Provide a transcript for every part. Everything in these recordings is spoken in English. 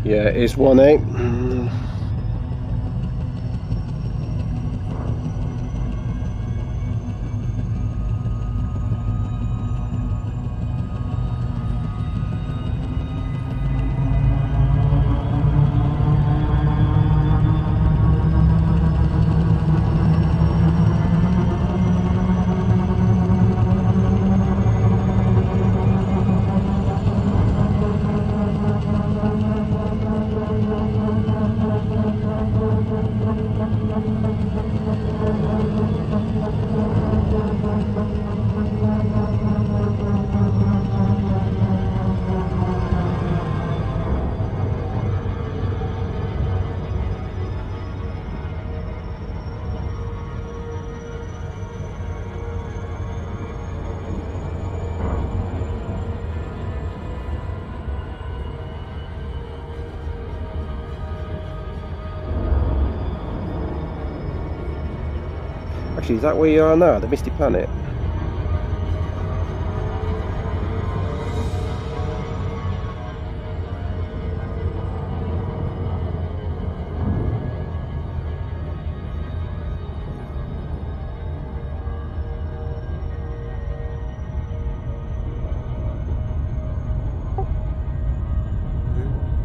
Yeah, it is 1-8. Actually, is that where you are now, the Misty Planet?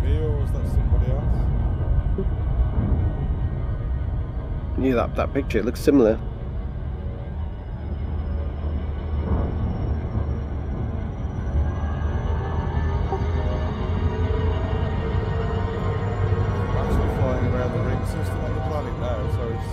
Me, or was that somebody else? Yeah, that picture, it looks similar. I'm actually flying around the ring system on the planet now, so it's...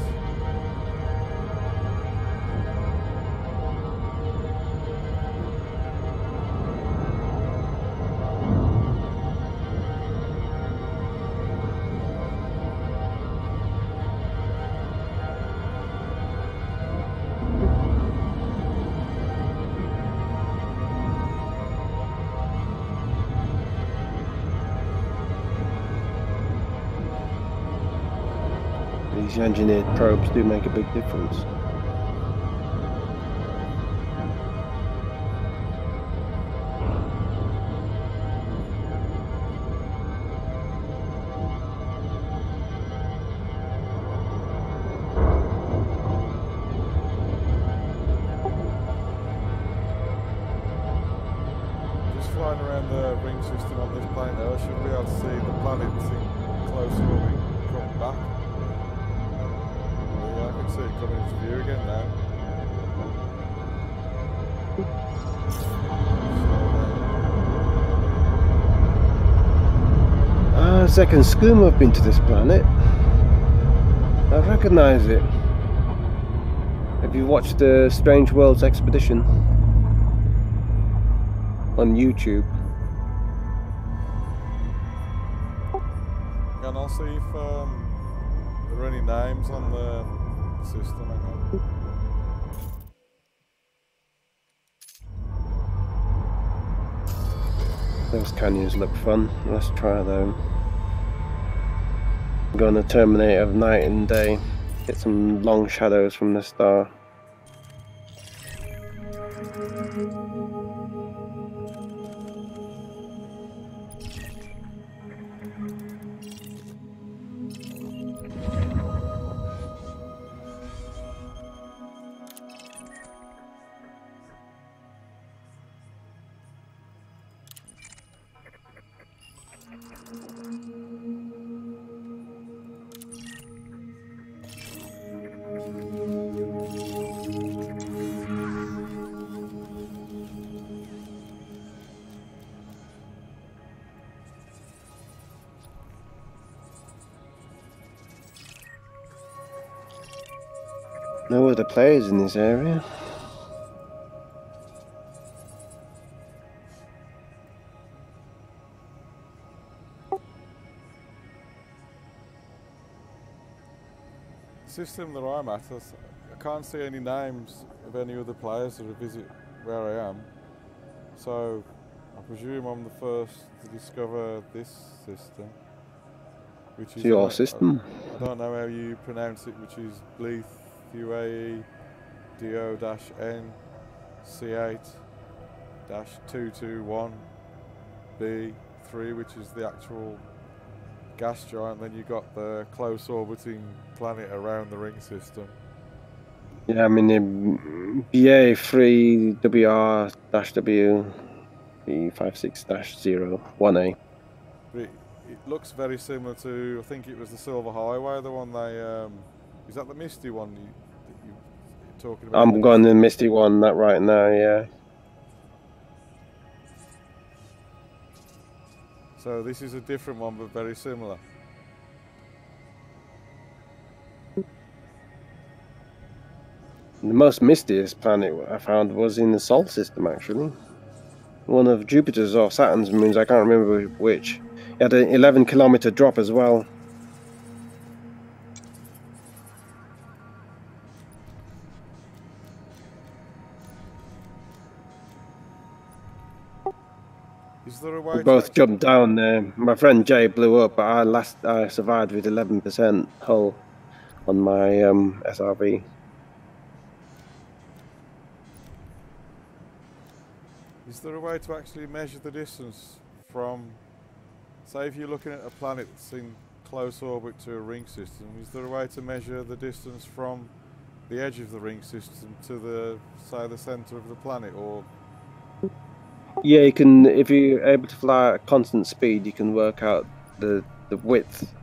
These engineered probes do make a big difference. Just flying around the ring system on this planet now, I should be able to see the planet closer when we come back. But yeah, I can see it coming into view again now. Second Skooma have been to this planet. I recognise it. Have you watched the Strange Worlds Expedition on YouTube? And I'll see if there are any names on the system. Hang on. Those canyons look fun. Let's try them. Go on the Terminator of night and day. Get some long shadows from the star. No other players in this area. System that I'm at, I can't see any names of any other players that have visited where I am. So I presume I'm the first to discover this system. Which is Your system. I don't know how you pronounce it, which is Bleeth UAE DO-N C8-221 B3, which is the actual gas giant, then you got the close orbiting planet around the ring system. Yeah, I mean, BA3WR-W 356-01A. But it looks very similar to, I think it was the Silver Highway, the one they, is that the Misty one you're talking about? I'm going the Misty one that right now, yeah. So this is a different one, but very similar. The most mistiest planet I found was in the Sol system, actually. One of Jupiter's or Saturn's moons, I can't remember which. It had an 11-kilometer drop as well. Is there a way We both jumped down there. My friend Jay blew up, but I survived with 11% hull on my SRV. Is there a way to actually measure the distance from, say if you're looking at a planet that's in close orbit to a ring system, is there a way to measure the distance from the edge of the ring system to the, say, the centre of the planet, or? Yeah, you can, if you're able to fly at constant speed, you can work out the width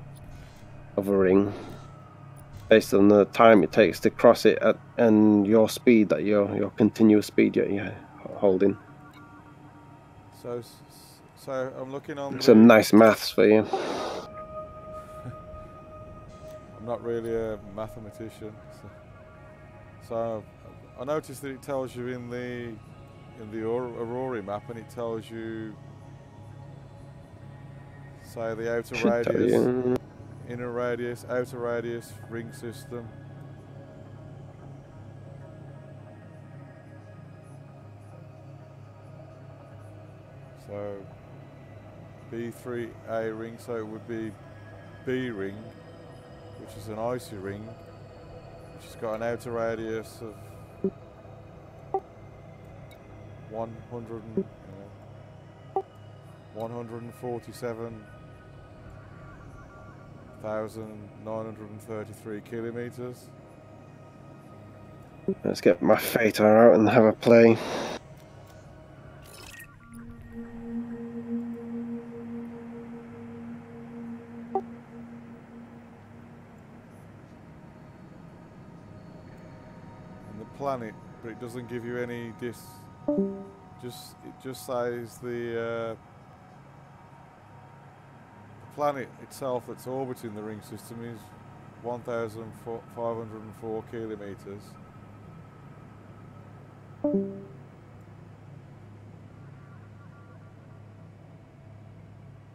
of a ring based on the time it takes to cross it and your speed, that your continuous speed you're holding. So I'm looking on some nice maths for you. I'm not really a mathematician, so I noticed that it tells you in the Aurora map, and it tells you, say, the outer radius, inner radius, outer radius, ring system. So B3A ring, so it would be B ring, which is an icy ring, which has got an outer radius of 147,933 kilometers. Let's get my Fator out and have a play. Planet, but it doesn't give you any it just says the planet itself that's orbiting the ring system is 1,504 kilometers.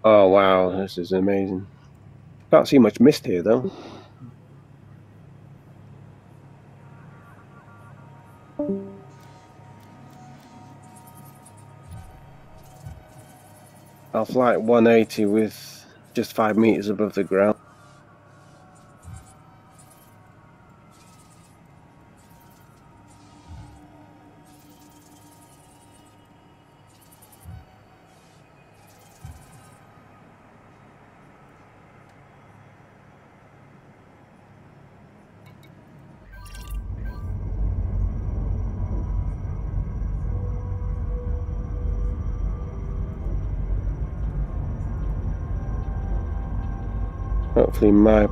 Oh wow, this is amazing. Can't see much mist here though. I'll fly at 180 with just 5 meters above the ground. Hopefully my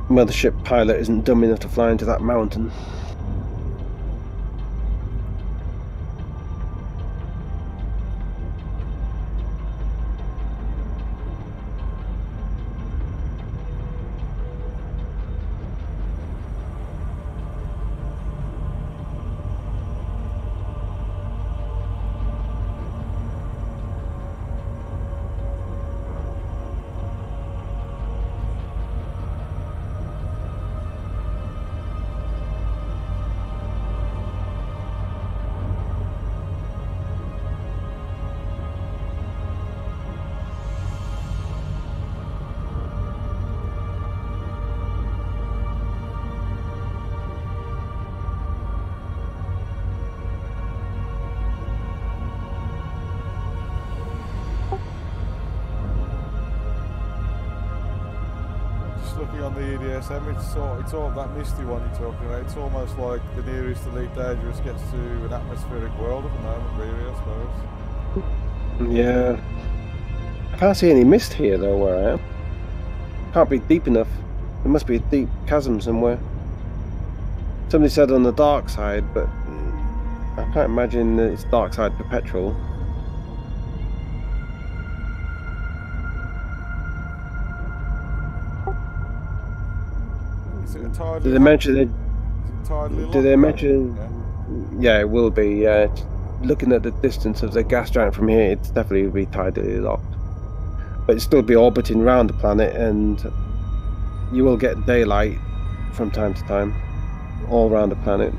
mothership pilot isn't dumb enough to fly into that mountain. just looking on the EDSM, it's all that misty one you're talking about. It's almost like the nearest Elite Dangerous gets to an atmospheric world at the moment, really, I suppose. Yeah. I can't see any mist here, though, where I am. Can't be deep enough. There must be a deep chasm somewhere. Somebody said on the dark side, but I can't imagine that it's dark side perpetual. Is it a tidally Did they mention it? Did they mention? Yeah, it will be. Looking at the distance of the gas giant from here, it's definitely be tidally locked. But it'll still be orbiting around the planet, and you will get daylight from time to time, all around the planet.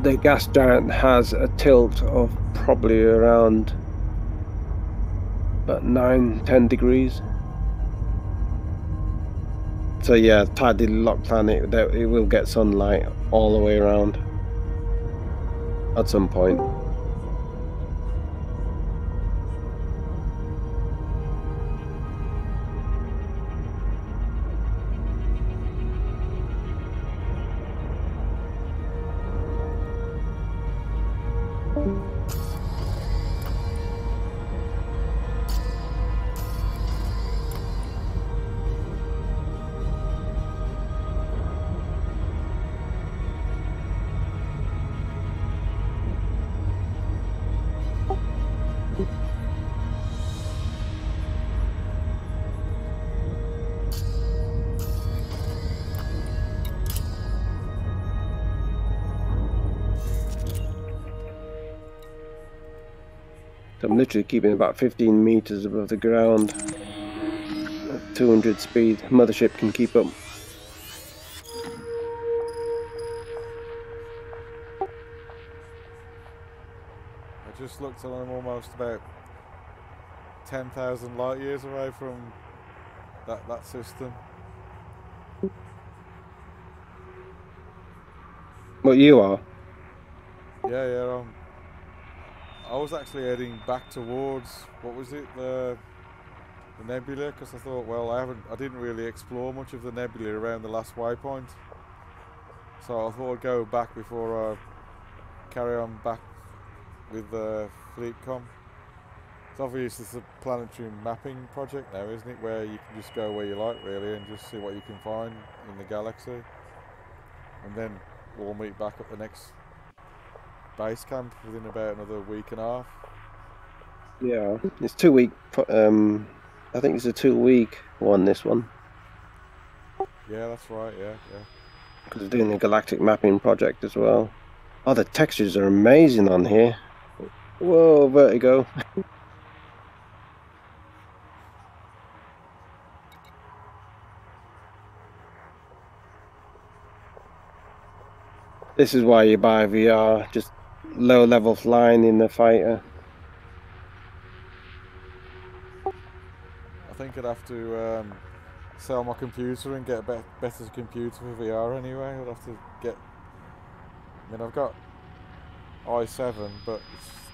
The gas giant has a tilt of probably around about 9-10 degrees. So yeah, tidally locked planet, it will get sunlight all the way around at some point. I'm literally keeping about 15 meters above the ground at 200 speed. Mothership can keep up. I just looked and I'm almost about 10,000 light years away from that system. What you are? Yeah, I was actually heading back towards, what was it, the nebula, because I thought, well, I didn't really explore much of the nebula around the last waypoint, so I thought I'd go back before I carry on back with the FleetCom. It's obvious it's a planetary mapping project now, isn't it, where you can just go where you like, really, and just see what you can find in the galaxy, and then we'll meet back at the next base camp within about another week and a half. Yeah, it's 2 week. I think it's a 2 week one. This one. Yeah, that's right. Yeah. Because they're doing the galactic mapping project as well. Oh, the textures are amazing on here. Whoa, vertigo. This is why you buy VR. Just low level flying in the fighter. I think I'd have to sell my computer and get a better computer for VR anyway. I'd have to get... I mean, I've got i7, but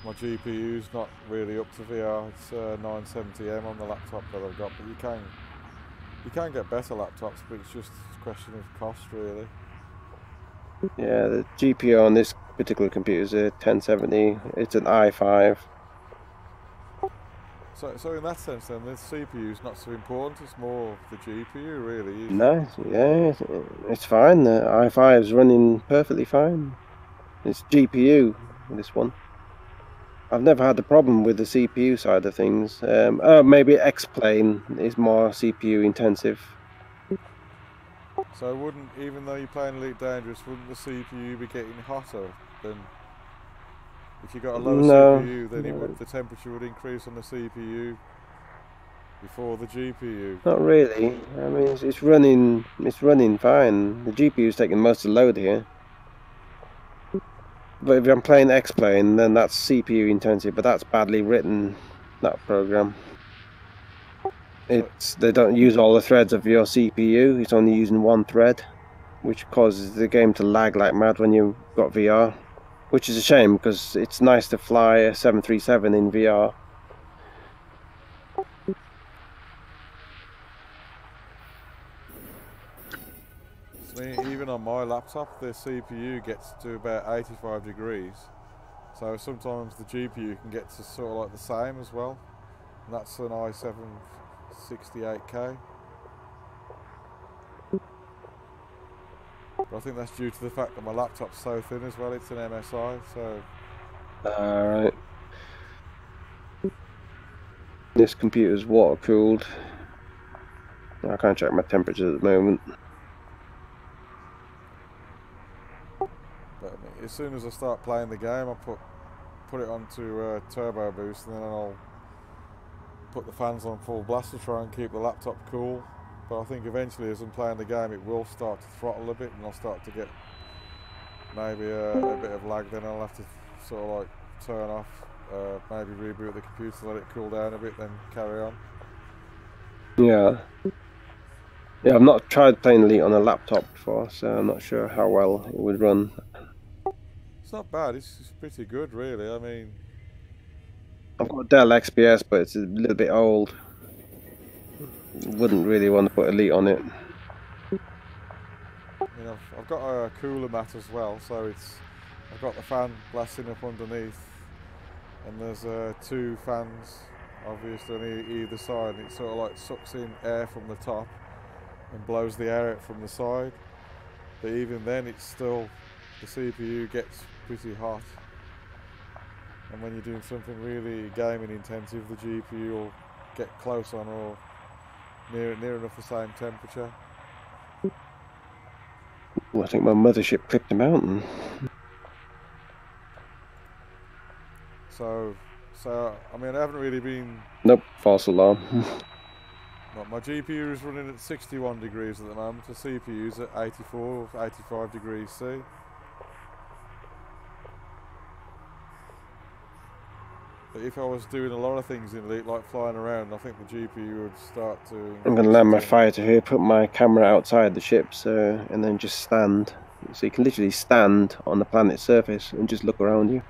my GPU's not really up to VR. It's 970M on the laptop that I've got, but you can get better laptops, but it's just a question of cost, really. Yeah, the GPU on this particular computer is a 1070. It's an i5. So in that sense, then the CPU is not so important. It's more the GPU, really. Nice, yeah, it's fine. The i5 is running perfectly fine. It's GPU, this one. I've never had the problem with the CPU side of things. Maybe X-Plane is more CPU intensive. So wouldn't, even though you're playing Elite Dangerous, wouldn't the CPU be getting hotter than... If you got a low CPU, then the temperature would increase on the CPU before the GPU. Not really. I mean, it's running fine. The GPU is taking most of the load here. But if I'm playing X-Plane, then that's CPU intensive, but that's badly written, that program. They don't use all the threads of your CPU. It's only using one thread, which causes the game to lag like mad when you've got VR. Which is a shame, because it's nice to fly a 737 in VR. mean, even on my laptop, the CPU gets to about 85 degrees. So sometimes the GPU can get to sort of like the same as well. And that's an i7 68K. But I think that's due to the fact that my laptop's so thin as well. It's an MSI, so... Alright. This computer's water cooled. I can't check my temperature at the moment. But I mean, as soon as I start playing the game, I put it onto turbo boost, and then I'll put the fans on full blast to try and keep the laptop cool. But I think eventually, as I'm playing the game, it will start to throttle a bit, and I'll start to get maybe a bit of lag. Then I'll have to sort of like turn off, maybe reboot the computer, let it cool down a bit, then carry on. Yeah. Yeah, I've not tried playing Elite on a laptop before, so I'm not sure how well it would run. It's not bad. It's pretty good, really. I mean, I've got a Dell XPS, but it's a little bit old. Wouldn't really want to put Elite on it. I mean, I've got a cooler mat as well, so I've got the fan blasting up underneath, and there's 2 fans, obviously, on either side, and it sort of like sucks in air from the top and blows the air out from the side. But even then, it's still, the CPU gets pretty hot, and when you're doing something really gaming intensive, the GPU will get close on or near enough the same temperature. Well, I think my mothership clipped a mountain. So I mean, I haven't really been... Nope, false alarm. My GPU is running at 61 degrees at the moment, the CPU is at 84, 85 degrees C. But if I was doing a lot of things in Elite, like flying around, I think the GPU would start to... I'm going to land my fighter here, put my camera outside the ship, and then just stand. So you can literally stand on the planet's surface and just look around you.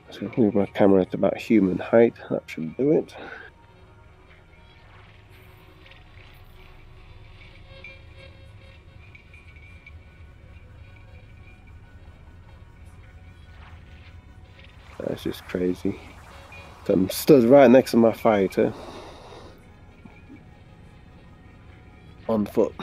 So move my camera to about human height, that should do it. That's just crazy. So I'm stood right next to my fighter. On foot.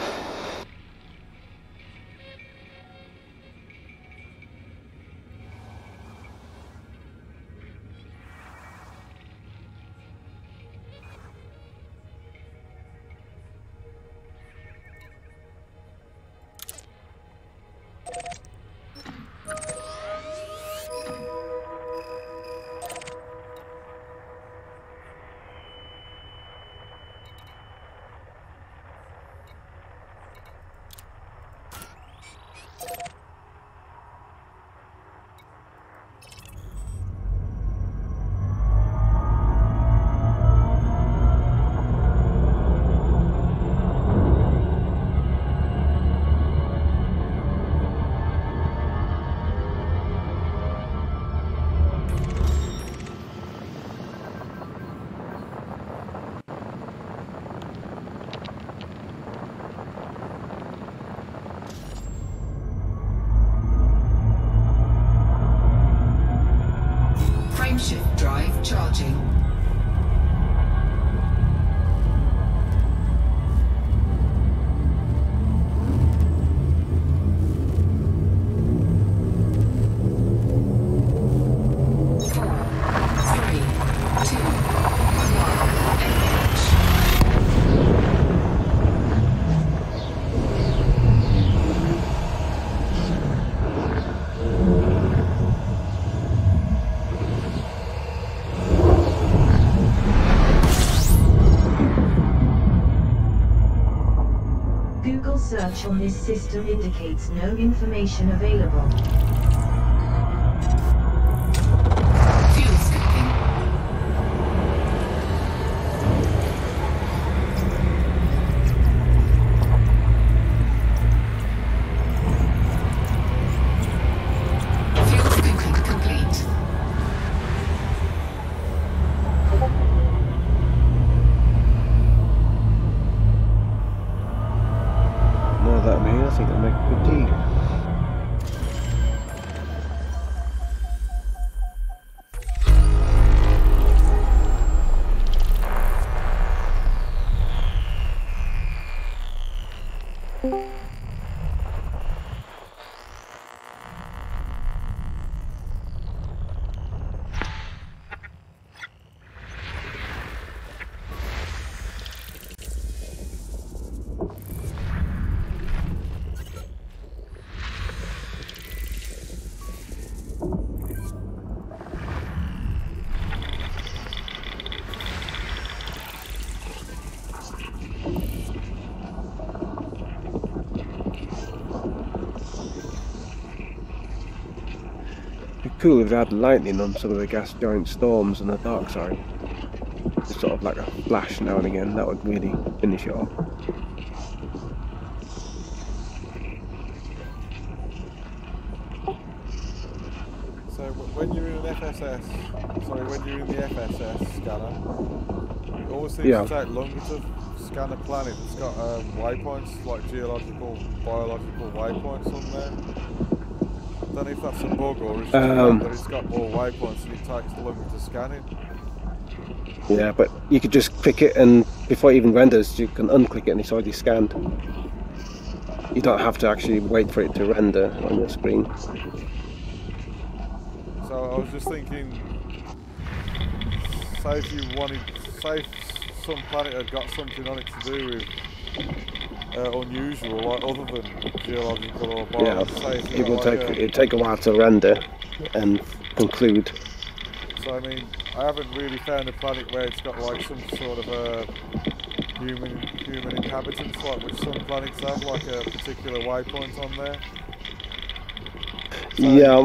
Frameshift drive charging. Four, three, two, Google search on this system indicates no information available. Fuel skipping. Fuel skipping complete. More of that me, I think I'll make a good tea. It'd be cool if they had lightning on some of the gas giant storms on the dark side. Just sort of like a flash now and again, that would really finish it off. So when you're in an FSS, sorry, when you're in the FSS scanner, it always seems to take longer to scan a planet that's got waypoints, like geological, biological waypoints on there. I don't know if that's a bug or it's just that it's got more waypoints and it takes longer to scan it. Yeah, but you could just click it and before it even renders, you can unclick it and it's already scanned. You don't have to actually wait for it to render on your screen. So I was just thinking, say if you wanted, say if some planet had got something on it to do with unusual, like other than geological or biological. Yeah, it will take a while to render and conclude. So I mean, I haven't really found a planet where it's got like some sort of a human inhabitants, like which some planets have, like a particular waypoint on there. So yeah,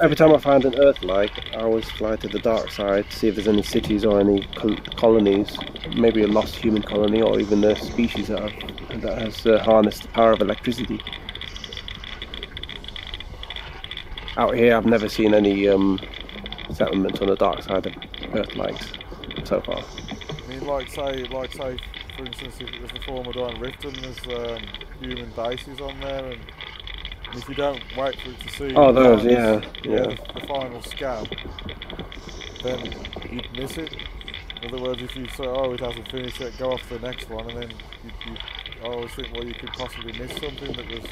every time I find an Earth-like, I always fly to the dark side to see if there's any cities or any colonies, maybe a lost human colony or even a species that has harnessed the power of electricity. Out here, I've never seen any settlements on the dark side of Earth-likes so far. I mean, like say, for instance, if it was the Formidine Rift and there's human bases on there, and if you don't wait for it to see the final scan, then you'd miss it. In other words, if you say, oh, it hasn't finished yet, go off to the next one, and then I always think, well, you could possibly miss something that was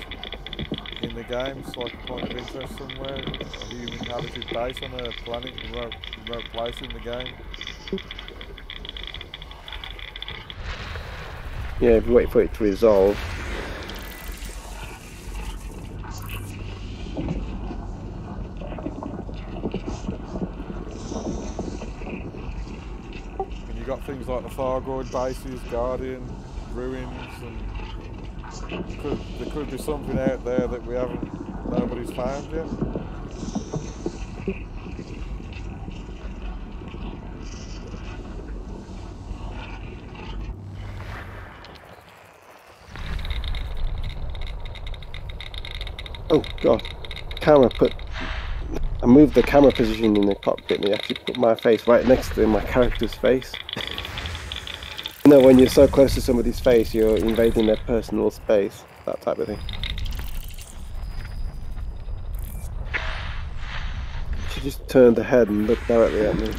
in the game. It's like a point of interest somewhere, a human inhabited base on a planet, remote place in the game. Yeah, if you wait for it to resolve. And you've got things like the Thargoid bases, Guardian, Ruins, and there could be something out there that nobody's found yet. Oh god, I moved the camera position in the cockpit and it actually put my face right next to my character's face. You know, when you're so close to somebody's face, you're invading their personal space, that type of thing. She just turned her head and looked directly at me.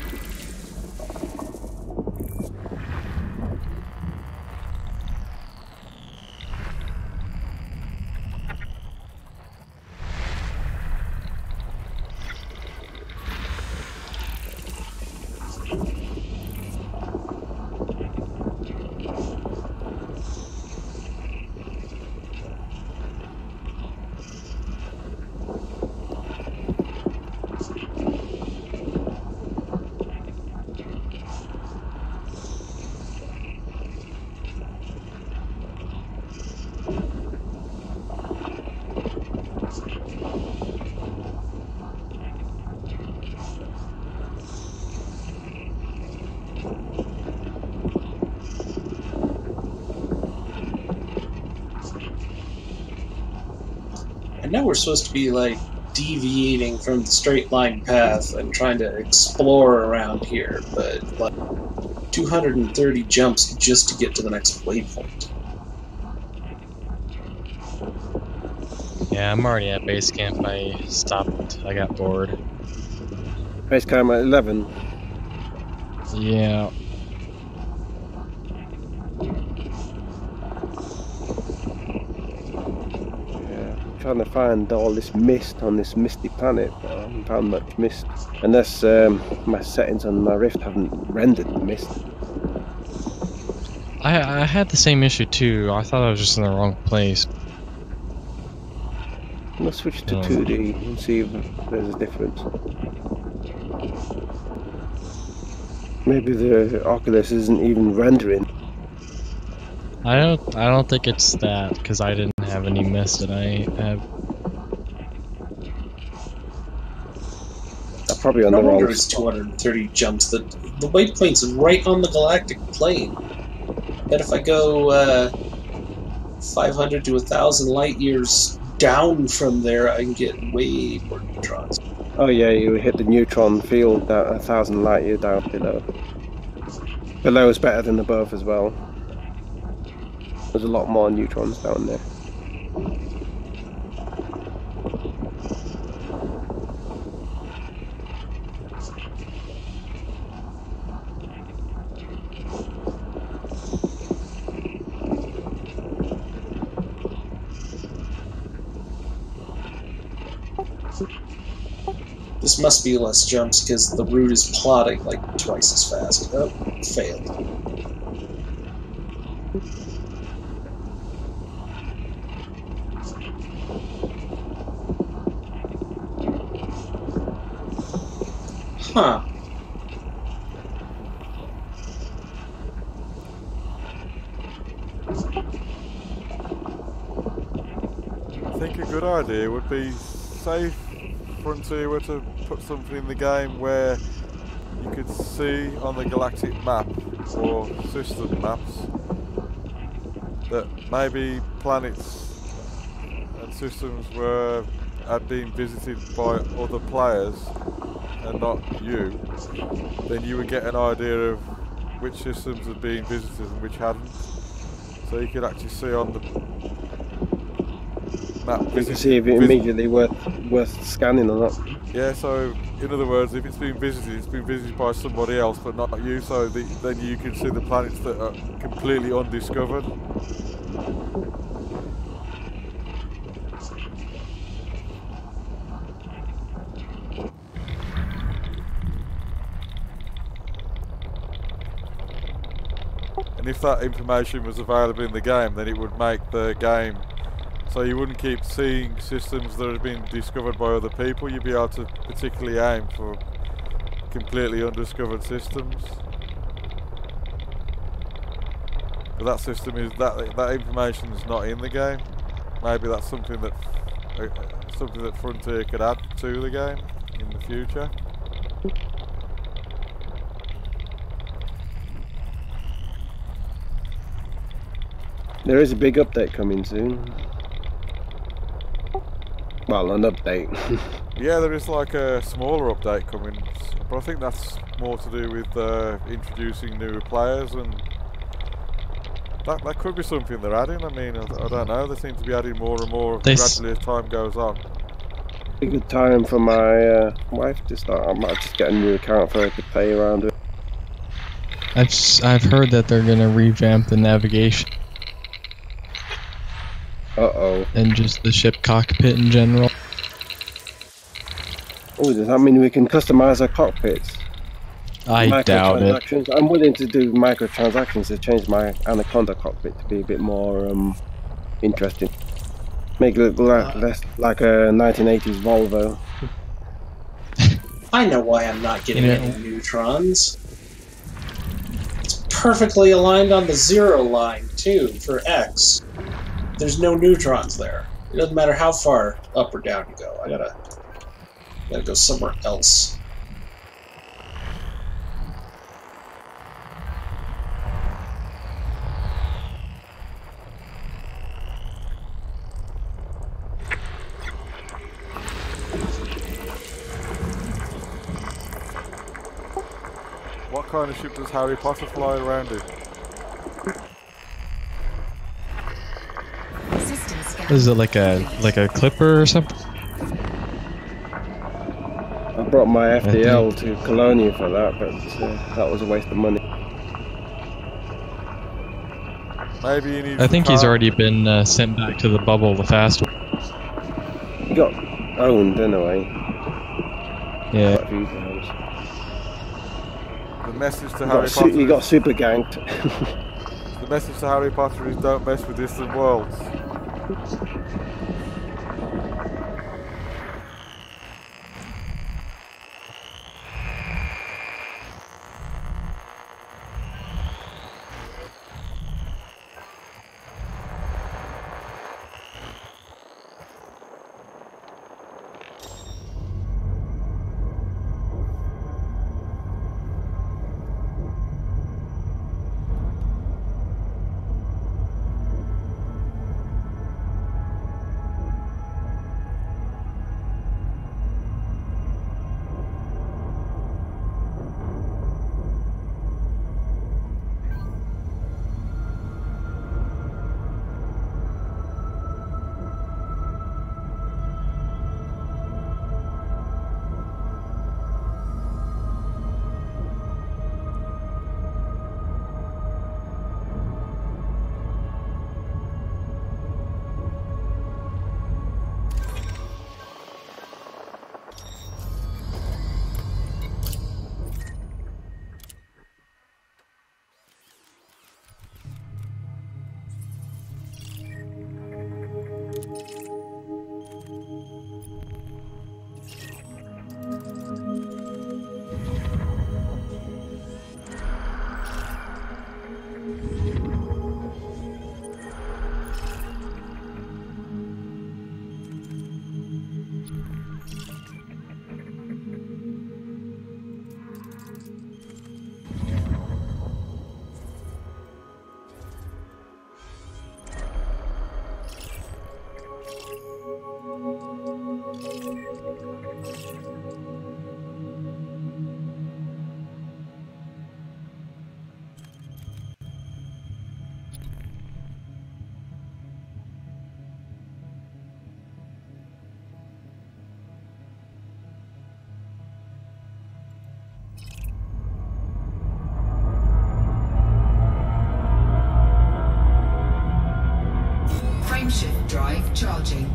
I know we're supposed to be, like, deviating from the straight line path and trying to explore around here, but, like, 230 jumps just to get to the next waypoint. Yeah, I'm already at base camp. I stopped. I got bored. Base camp at 11. Yeah. Trying to find all this mist on this misty planet, but I haven't found much mist. Unless my settings on my Rift haven't rendered the mist. I had the same issue too. I thought I was just in the wrong place. I'm gonna switch to 2D and see if there's a difference. Maybe the Oculus isn't even rendering. I don't think it's that, because I didn't have any mist that I have. I'm probably on No the wrong wonder it's spot. 230 jumps. The waypoint's right on the galactic plane. Bet if I go 500 to 1,000 light years down from there, I can get way more neutrons. Oh yeah, you hit the neutron field at 1,000 light year down below. Below is better than above as well. There's a lot more neutrons down there. This must be less jumps because the route is plotting like twice as fast. Oh, failed. Huh. I think a good idea would be, say Frontier were to put something in the game where you could see on the galactic map or system maps that maybe planets and systems had been visited by other players and not you, then you would get an idea of which systems had been visited and which hadn't. So you could actually see on the map. You can see if it's immediately worth scanning or not. Yeah, so in other words, if it's been visited by somebody else but not you, so then you can see the planets that are completely undiscovered. And if that information was available in the game, then it would make the game so you wouldn't keep seeing systems that have been discovered by other people. You'd be able to particularly aim for completely undiscovered systems. But that system is that information is not in the game. Maybe that's something that Frontier could add to the game in the future. There is a big update coming soon. Well, an update. Yeah, there is like a smaller update coming, but I think that's more to do with introducing new players, and that could be something they're adding. I mean, I don't know. They seem to be adding more and more gradually as time goes on. A good time for my wife to start. I might just get a new account for her to play around with. I've heard that they're gonna revamp the navigation. Uh-oh. And just the ship cockpit in general. Oh, does that mean we can customize our cockpits? I doubt it. I'm willing to do microtransactions to change my Anaconda cockpit to be a bit more interesting. Make it look less like a 1980s Volvo. I know why I'm not getting any neutrons. It's perfectly aligned on the 0 line, too, for X. There's no neutrons there. It doesn't matter how far up or down you go. I gotta go somewhere else. what kind of ship does Harry Potter fly around in? System scan. Is it like a clipper or something? I brought my FDL to Colonia for that, but that was a waste of money. Maybe he needs I think the he's car. already been sent back to the bubble, the fast one. He got owned anyway. Yeah. Quite a few times. The message to He Harry Potter. he got is, super ganked. the message to Harry Potter is don't mess with distant worlds. Frameshift drive charging.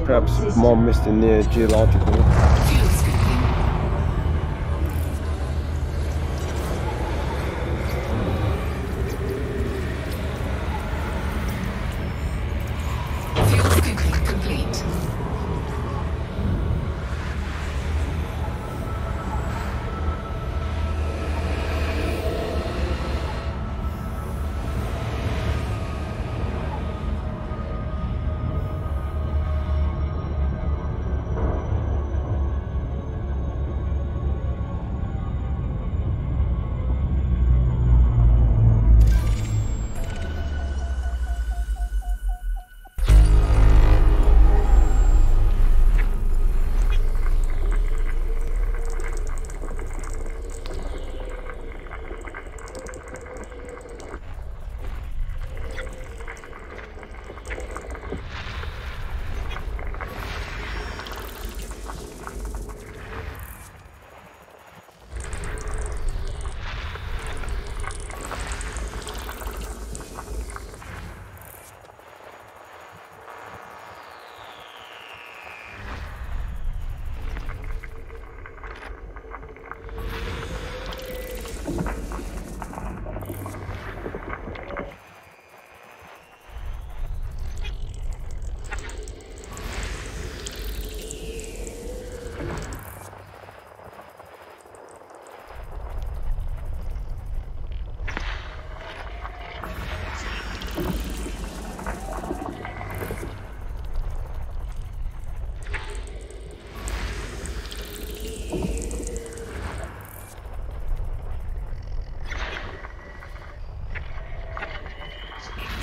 Perhaps more missing near geological. Fuel scooping. Fuel scooping complete.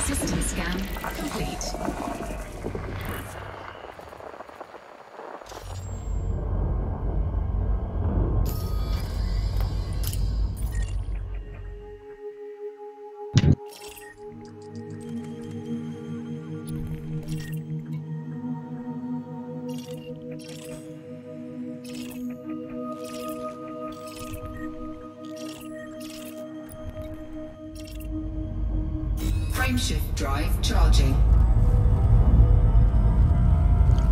System scan complete. Frameshift drive charging.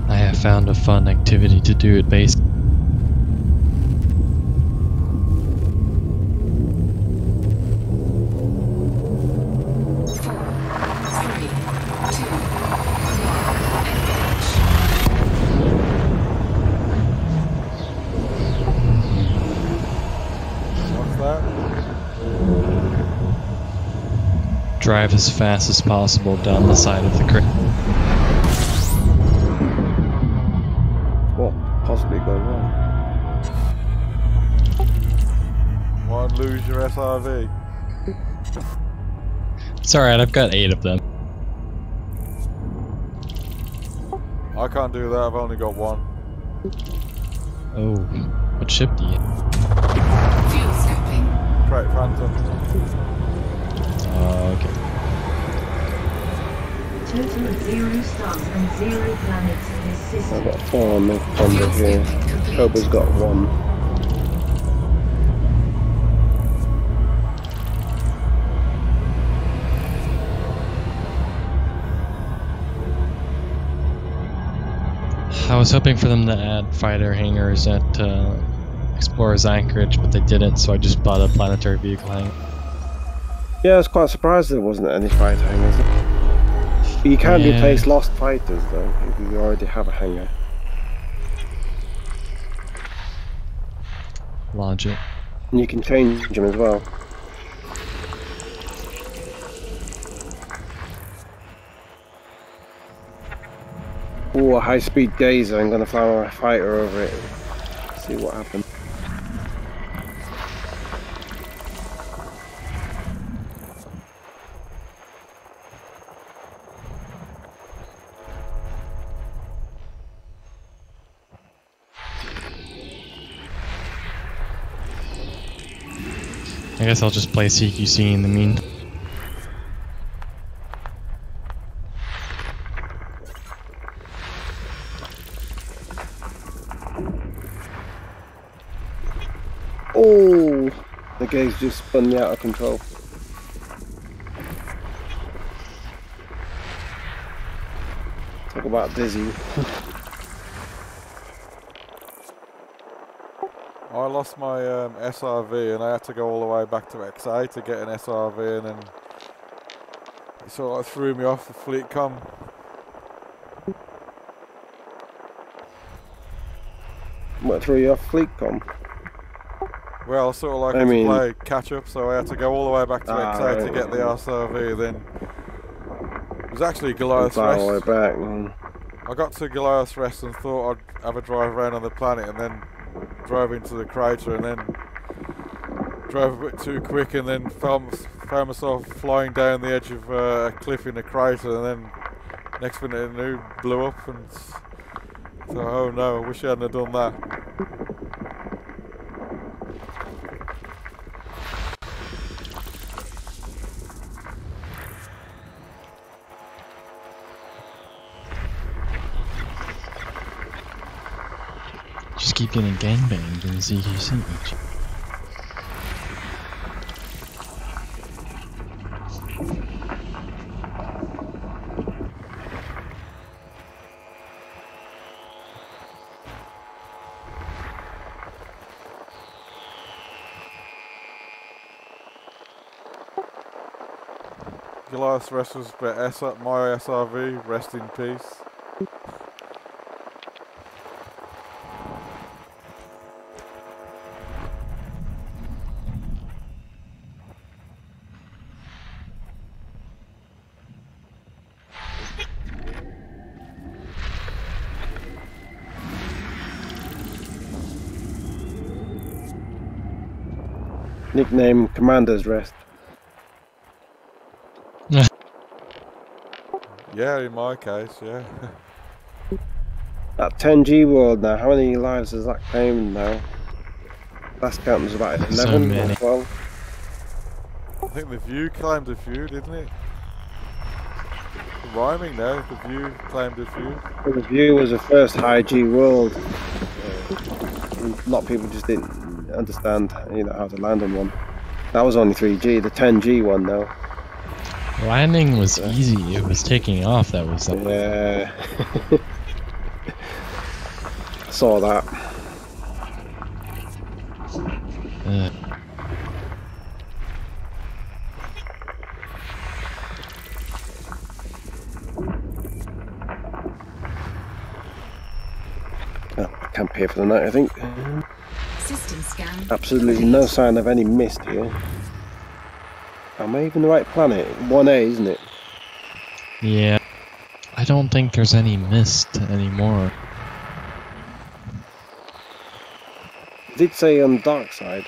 I have found a fun activity to do at base. 4, 3, 2, 1, engage. What's that? Drive as fast as possible down the side of the crate. What possibly going wrong? Want to lose your SRV? It's alright, I've got 8 of them. I can't do that, I've only got one. Oh, what ship do you? Fuel scooping. Crate Phantom. Okay. Total of 0 stars and 0 planets in this I've system. got 4 on the Honda here. Cobra's got 1. I was hoping for them to add fighter hangars at Explorer's Anchorage, but they didn't, so I just bought a planetary vehicle hangar. Yeah, I was quite surprised there wasn't any fight hangars. But you can Yeah. replace lost fighters though, if you already have a hangar. Logic. And you can change them as well. Ooh, a high-speed gazer. I'm gonna fly my fighter over it. See what happens. I guess I'll just play CQC in the meantime. Oh, the gaze just spun me out of control. Talk about dizzy. I lost my SRV and I had to go all the way back to XA to get an SRV, and then it sort of threw me off the fleet com. What, threw you off FleetCom? Well, I sort of like I to mean- play catch up, so I had to go all the way back to XA to right. get the SRV. Then it was actually Goliath's Fly all the way Rest. back. Man. I got to Goliath's Rest and thought I'd have a drive around on the planet, and then drove into the crater, and then drove a bit too quick, and then found myself flying down the edge of a cliff in the crater, and then next minute I knew, blew up, and so oh no, I wish I hadn't have done that. Just keep getting gangbanged in the CQC. Goliath's Rest was but my SRV, rest in peace. Nickname Commander's Rest. Yeah, in my case, yeah. That 10G world now, how many lives has that claimed now? Last count was about 11 many. or 12. I think the View claimed a few, didn't it? Rhyming now, the View claimed a few. The View was the first high G world. A lot of people just didn't understand, how to land on one. That was only 3G. The 10G one though. Landing was easy. It was taking off that was the Yeah. I saw that. Camp here for the night, I think. System scan. Absolutely no sign of any mist here. Am I even the right planet? 1A, isn't it? Yeah. I don't think there's any mist anymore. It did say on the dark side.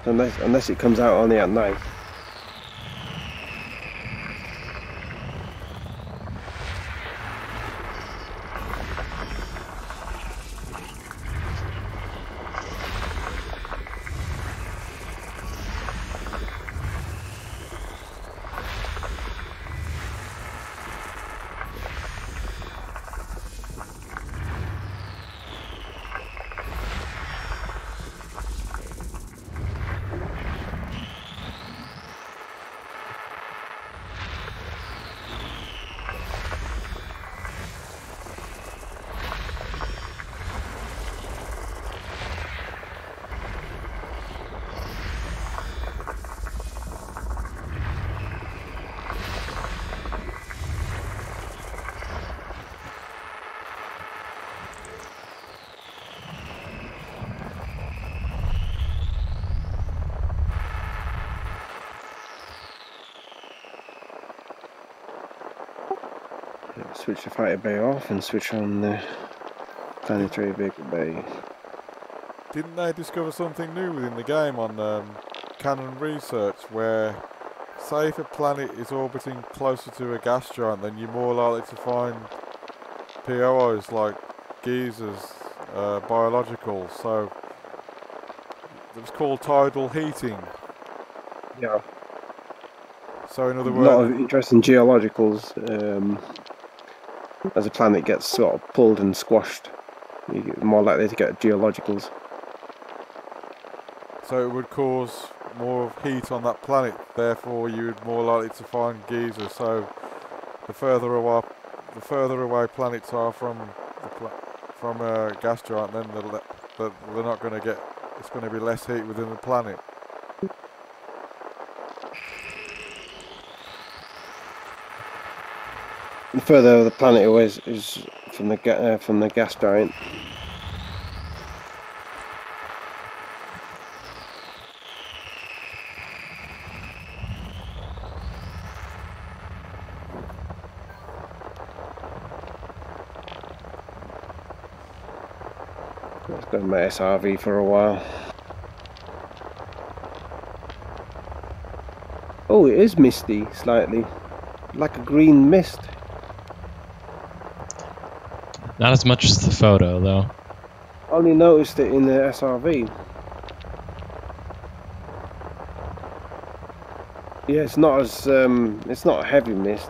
Unless it comes out only at night. Switch the fighter bay off and switch on the planetary vehicle bay. Didn't they discover something new within the game on Canon Research where, say if a planet is orbiting closer to a gas giant, then you're more likely to find POIs like geysers, biologicals, so it was called tidal heating. Yeah. So in other A lot words, of interesting geologicals. As a planet gets sort of pulled and squashed, you're more likely to get geologicals. so it would cause more of heat on that planet, therefore you would more likely to find geysers. So the further away planets are from a gas giant, then they're not going to get. It's going to be less heat within the planet. The further the planet away is from the gas giant. Let's go to my SRV for a while. Oh, it is misty slightly, like a green mist. Not as much as the photo, though. Only noticed it in the SRV. Yeah, it's not as it's not a heavy mist.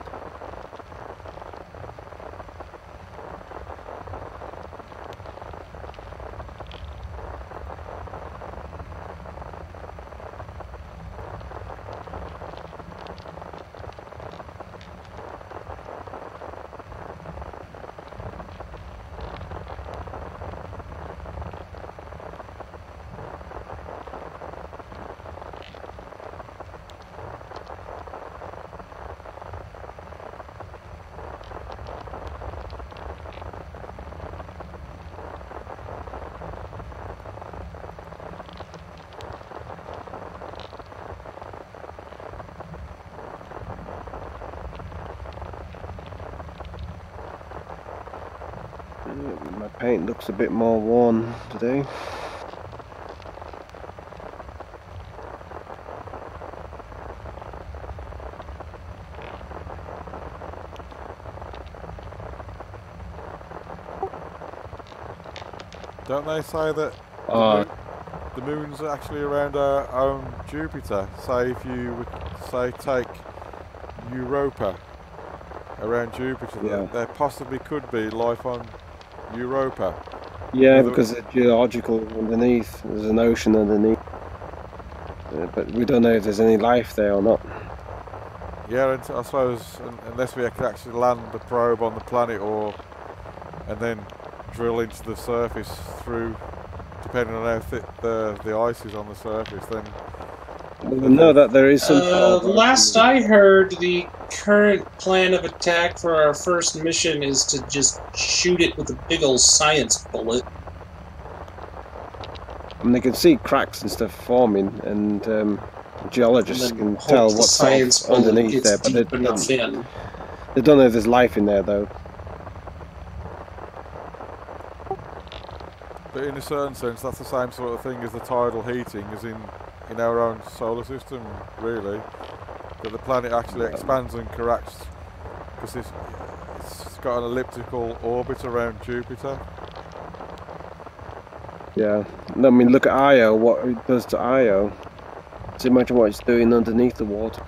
My paint looks a bit more worn today. Don't they say that the moons are actually around our own Jupiter? Say if you would take Europa around Jupiter, Yeah. there possibly could be life on Europa. Yeah, because it's geological underneath. There's an ocean underneath. But we don't know if there's any life there or not. Yeah, and I suppose unless we could actually land the probe on the planet, and then drill into the surface through, depending on how thick the ice is on the surface, then. We know that there is some. Last I heard, the current plan of attack for our first mission is to just shoot it with a big old science bullet. And they can see cracks and stuff forming, and geologists can tell what's science underneath there, but they don't know if there's life in there, though. But in a certain sense, that's the same sort of thing as the tidal heating, as in our own solar system, really. That the planet actually expands and corrects because it's got an elliptical orbit around Jupiter. Yeah. I mean, look at Io, what it does to Io. Just imagine what it's doing underneath the water.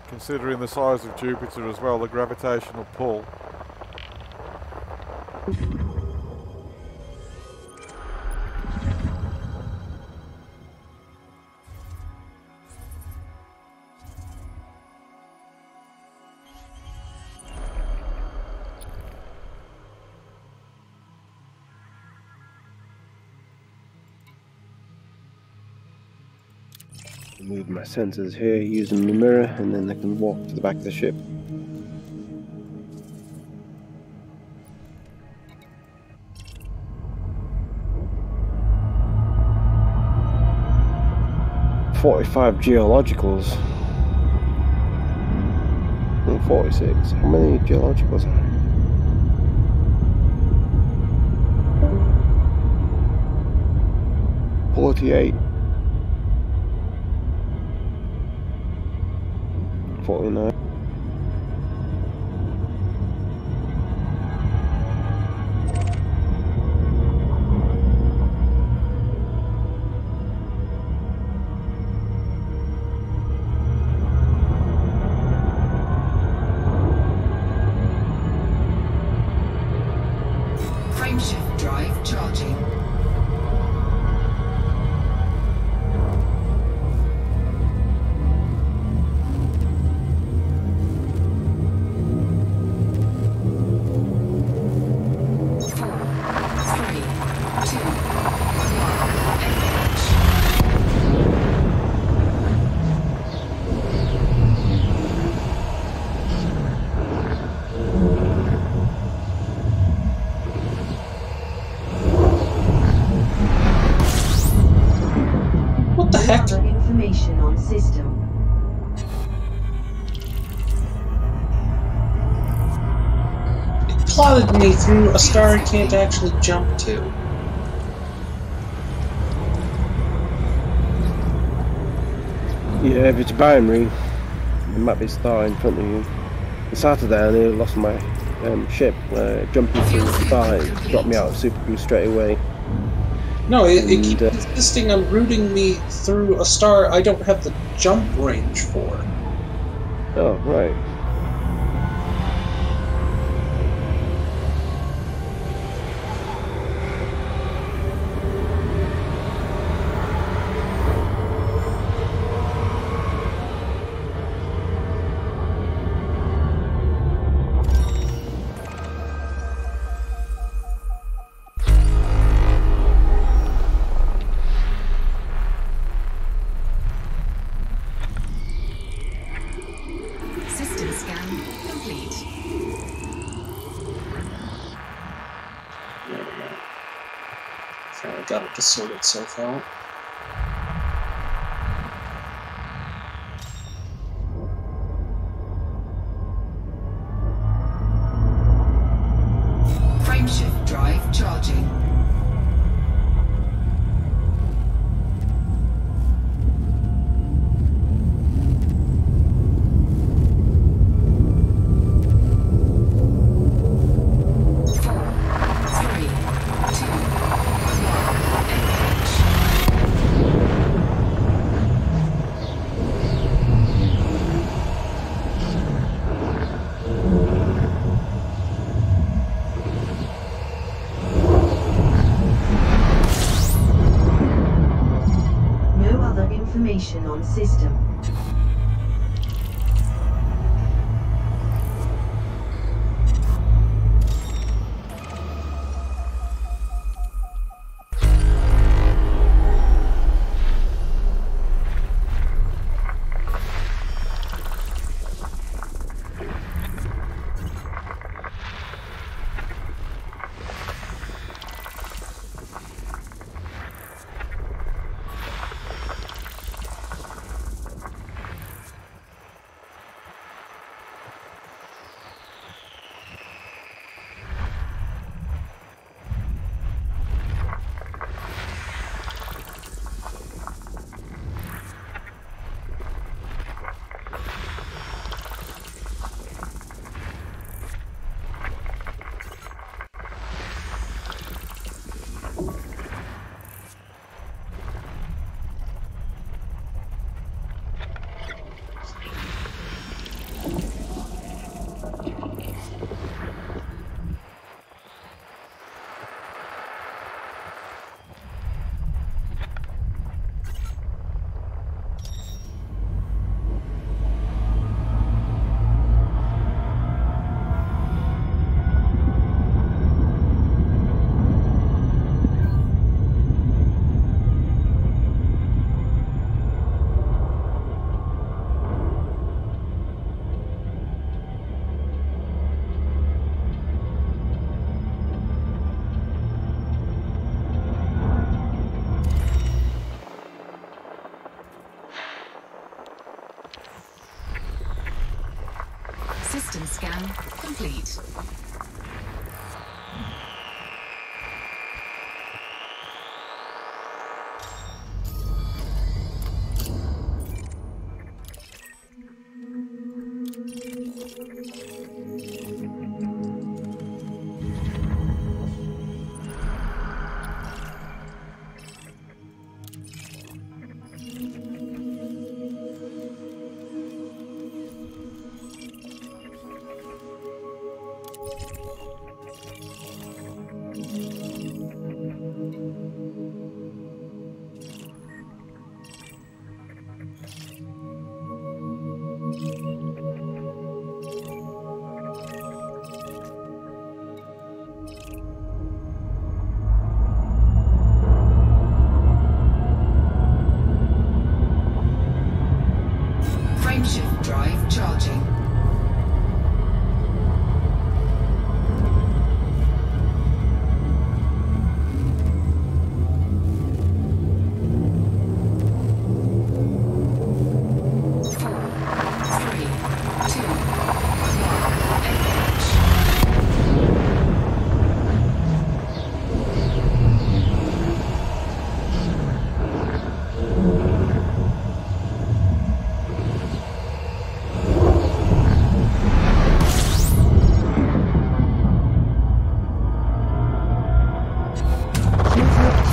Considering the size of Jupiter as well, the gravitational pull. Move my sensors here using the mirror, and then I can walk to the back of the ship. "45 geologicals." And 46. How many geologicals are there? 48. 49. Frameshift drive charging. Other information on system. It plotted me through a star I can't actually jump to. Yeah, if it's binary, there might be a star in front of you. On Saturday, I nearly lost my ship. Jumping through the star, it dropped me out of Super Cruise straight away. No, it keeps insisting on routing me through a star I don't have the jump range for. Oh, right. System scan complete. Finally got it to sort itself out. Frameshift drive charging. information on system. System scan complete. Frameshift drive charging.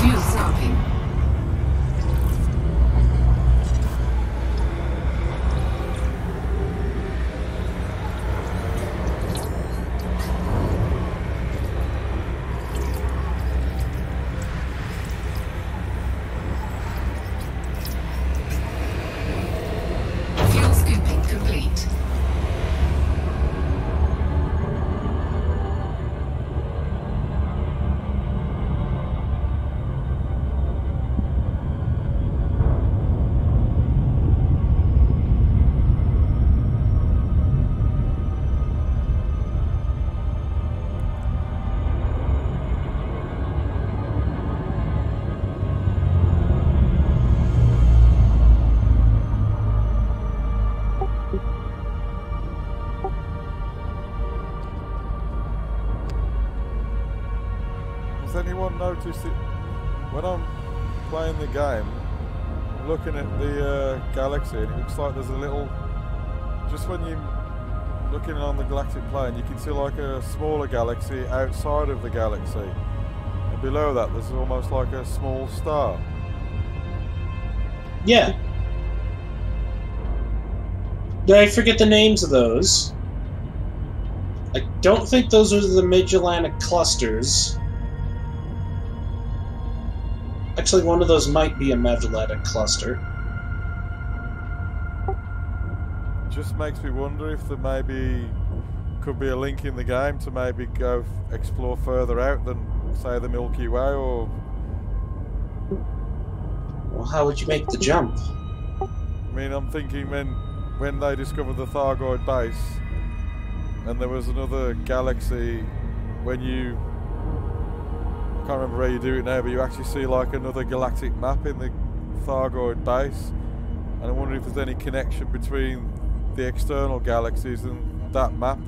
Fuel stopping. Fuel scooping complete. Has anyone noticed it? When I'm playing the game, I'm looking at the galaxy, and it looks like there's a little. Just when you're looking on the galactic plane, you can see like a smaller galaxy outside of the galaxy, and below that, there's almost like a small star. Yeah. I forget the names of those. I don't think those are the Magellanic clusters. Actually, one of those might be a Magellanic cluster. just makes me wonder if there maybe could be a link in the game to maybe go explore further out than, say, the Milky Way, or... Well, how would you make the jump? I mean, I'm thinking when they discovered the Thargoid base, and there was another galaxy, when you... I can't remember how you do it now, but you actually see like another galactic map in the Thargoid base, and I wonder if there's any connection between the external galaxies and that map.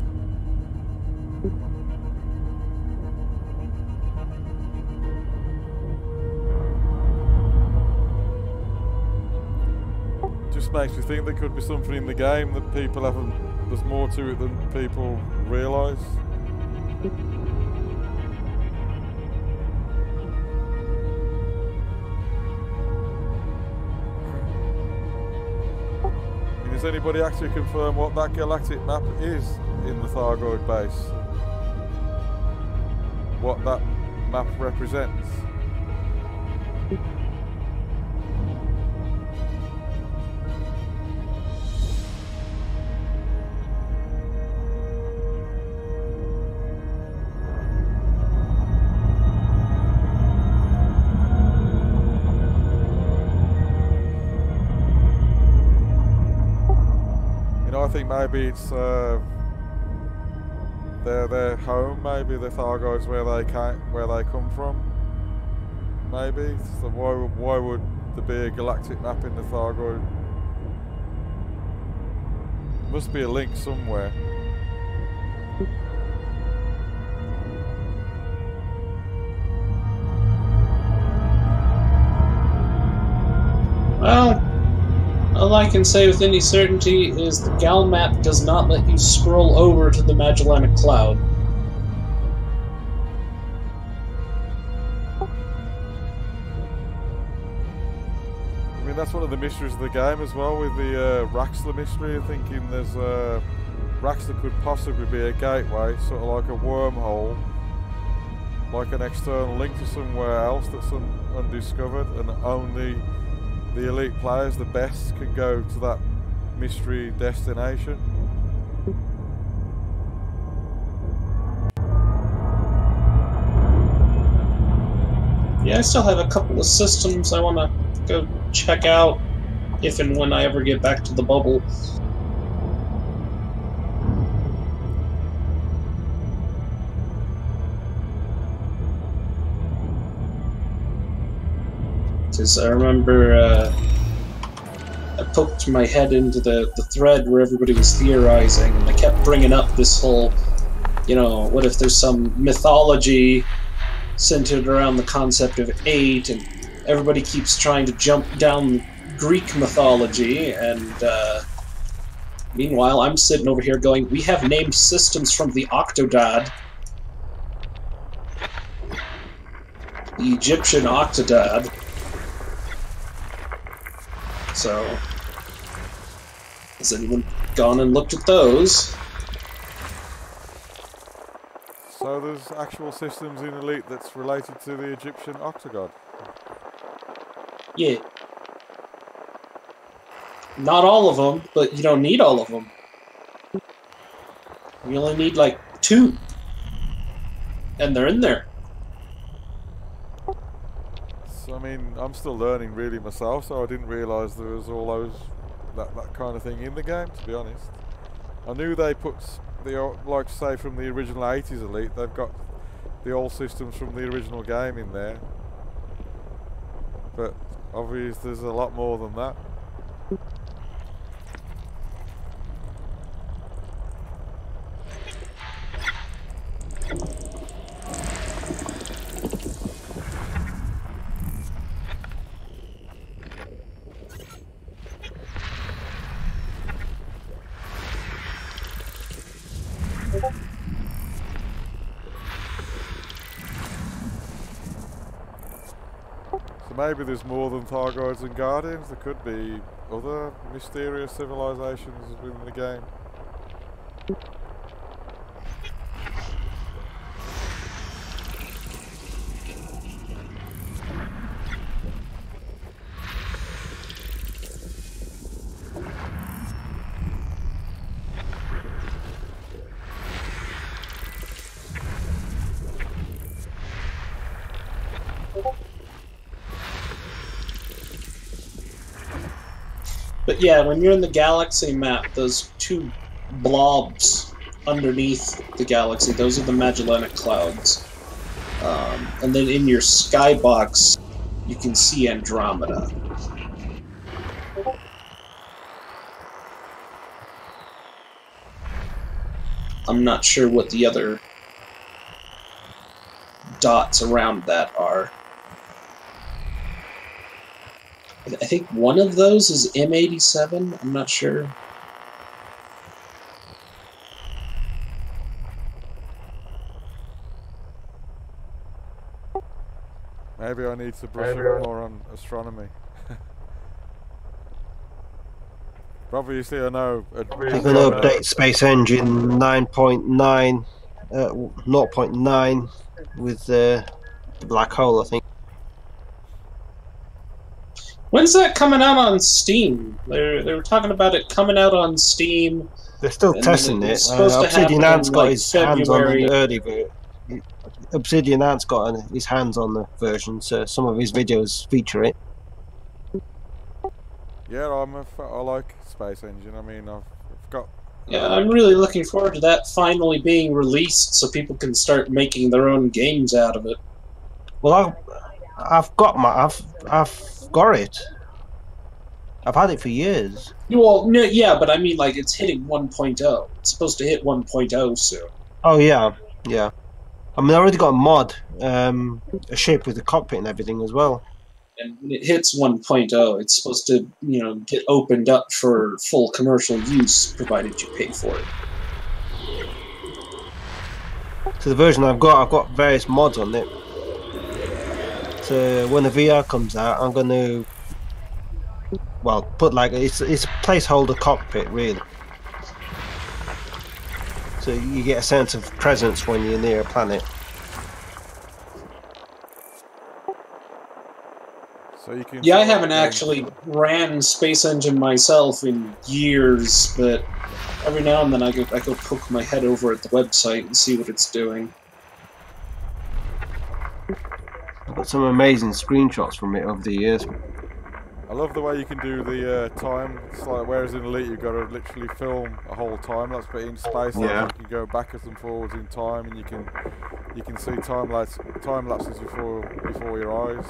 Just makes me think there could be something in the game that people haven't... There's more to it than people realise. Does anybody actually confirm what that galactic map is in the Thargoid base? What that map represents? I think maybe it's their home. Maybe the Thargoids where they come from. Maybe. So why would there be a galactic map in the Thargoid? Must be a link somewhere. Well, all I can say with any certainty is the Gal map does not let you scroll over to the Magellanic Cloud. I mean, that's one of the mysteries of the game as well, with the Raxxla mystery. I'm thinking there's Raxxla could possibly be a gateway, sort of like a wormhole, like an external link to somewhere else that's undiscovered, and only the elite players, the best, can go to that mystery destination. Yeah, I still have a couple of systems I want to go check out if and when I ever get back to the bubble. Because I remember I poked my head into the thread where everybody was theorizing, and I kept bringing up this whole, you know, what if there's some mythology centered around the concept of 8, and everybody keeps trying to jump down Greek mythology, and meanwhile I'm sitting over here going, we have named systems from the Octodad. The Egyptian Octodad. So, has anyone gone and looked at those? So there's actual systems in Elite that's related to the Egyptian Octogod? Yeah. Not all of them, but you don't need all of them. You only need like 2. And they're in there. So, I mean, I'm still learning really myself, so I didn't realise there was all those, that kind of thing in the game, to be honest. I knew they put, like say from the original 80s Elite, they've got the old systems from the original game in there. But obviously there's a lot more than that. Maybe there's more than Thargoids and Guardians. There could be other mysterious civilizations within the game. But yeah, when you're in the galaxy map, those two blobs underneath the galaxy, those are the Magellanic Clouds. And then in your skybox, you can see Andromeda. I'm not sure what the other dots around that are. I think one of those is M87. I'm not sure. Maybe I need to brush up more on astronomy. Obviously, I know. They're going to update Space Engine 9.9, 0.9 with the black hole, I think. When's that coming out on Steam? They were talking about it coming out on Steam. They're still testing it. Obsidian Ant's got his hands on the early version. Obsidian Ant's got his hands on the version, so some of his videos feature it. Yeah, I like Space Engine. I mean, I've got. Yeah, I'm really looking forward to that finally being released, so people can start making their own games out of it. Well, I've got it. I've had it for years. Well, no, yeah, but I mean, like, it's hitting 1.0. It's supposed to hit 1.0 soon. Oh yeah, yeah. I mean, I already got a mod, a ship with a cockpit and everything as well. And when it hits 1.0, it's supposed to, you know, get opened up for full commercial use, provided you pay for it. So the version I've got various mods on it. So when the VR comes out, I'm going to, well, put like it's a placeholder cockpit really. So you get a sense of presence when you're near a planet. So you can. Yeah, I haven't actually ran Space Engine myself in years, but every now and then I go poke my head over at the website and see what it's doing. I've got some amazing screenshots from it over the years. I love the way you can do the time. It's like, whereas in Elite you've got to literally film a whole time lapse, but in Space Yeah. you can go backwards and forwards in time, and you can see time lapses before your eyes.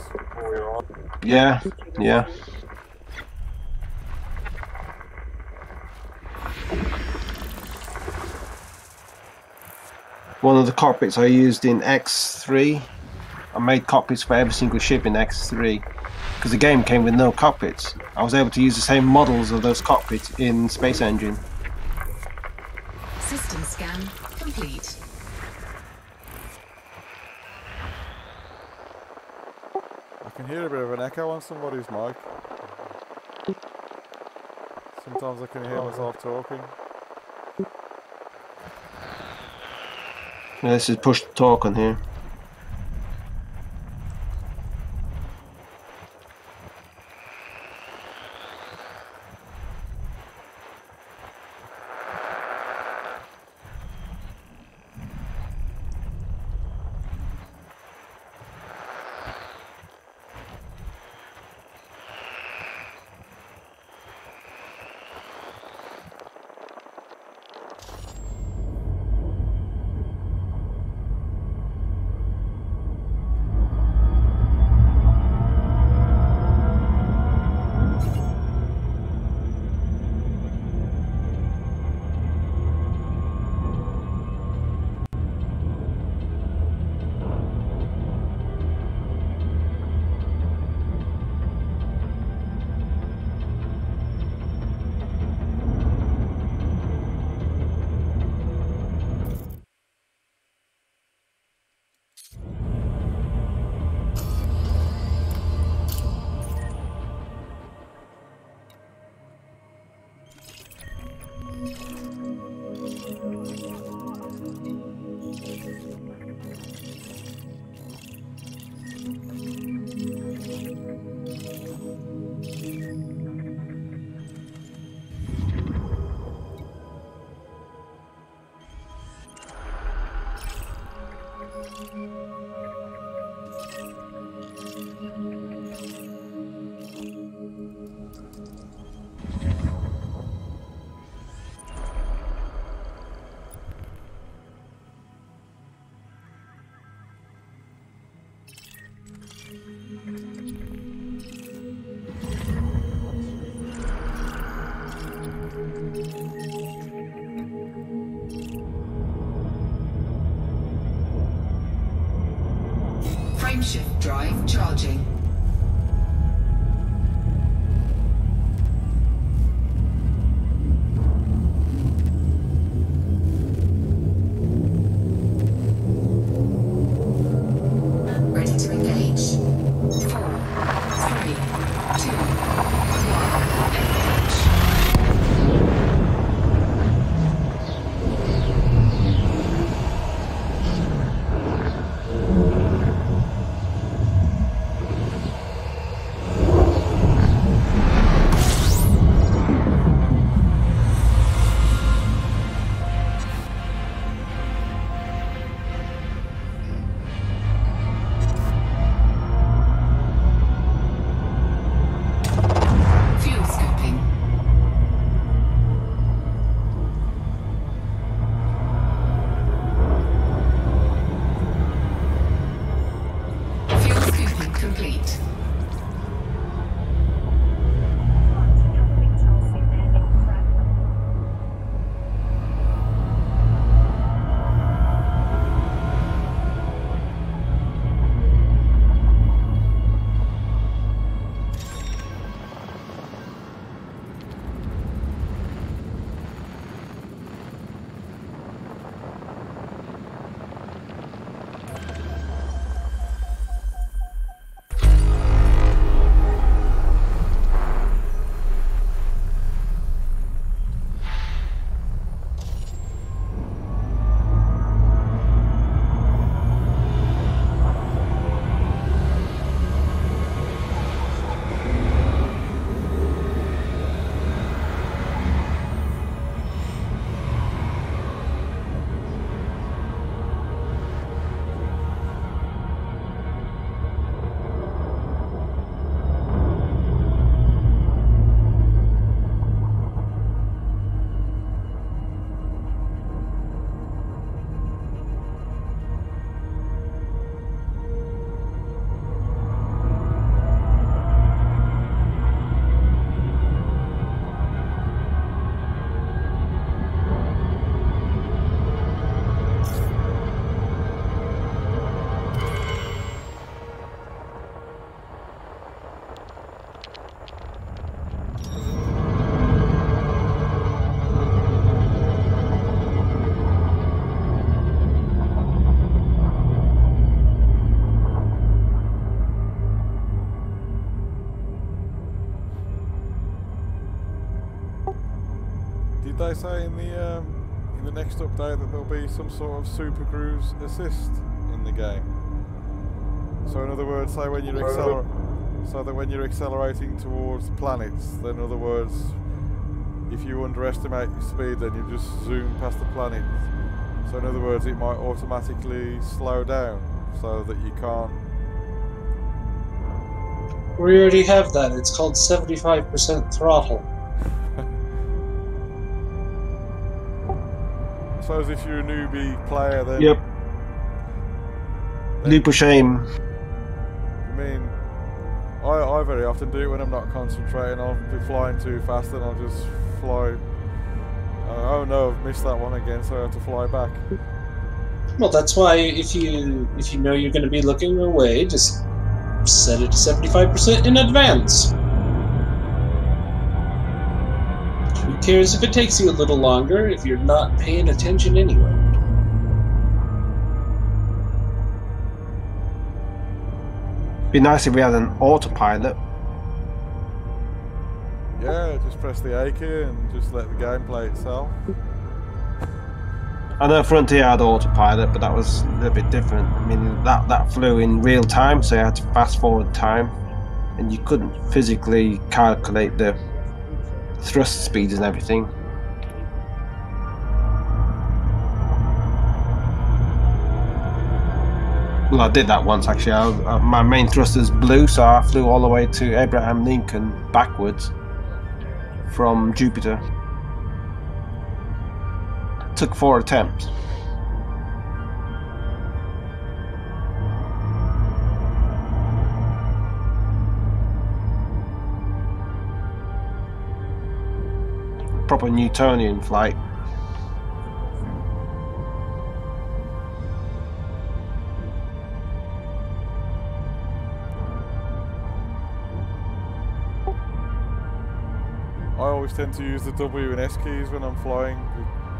Yeah, yeah. One of the cockpits I used in X3, I made cockpits for every single ship in X3 because the game came with no cockpits. I was able to use the same models of those cockpits in Space Engine. System scan complete. I can hear a bit of an echo on somebody's mic. Sometimes I can hear myself talking. Yeah, this is push to talk on here. Frameshift drive charging. Ready to engage. 4, 3, 2, 1, engage. Fuel scoping. Fuel scooping complete. Did they say in the next update that there'll be some sort of super cruise assist in the game? So in other words, say when you're accelerating towards planets, then in other words, if you underestimate your speed, then you just zoom past the planet. So in other words, it might automatically slow down so that you can't. We already have that. It's called 75% throttle. I suppose if you're a newbie player, then. Yep. Leap of shame. I mean, I very often do it when I'm not concentrating. I'll be flying too fast and I'll just fly. Oh no, I've missed that one again, so I have to fly back. Well, that's why if you know you're going to be looking away, just set it to 75% in advance. Who cares if it takes you a little longer if you're not paying attention anyway? Be nice if we had an autopilot. Yeah, just press the A key and just let the game play itself. I know Frontier had autopilot, but that was a little bit different. I mean, that flew in real time, so you had to fast forward time, and you couldn't physically calculate the thrust speeds and everything. Well, I did that once actually. My main thrusters blew, so I flew all the way to Abraham Lincoln backwards from Jupiter. Took 4 attempts. Proper Newtonian flight. I always tend to use the W and S keys when I'm flying,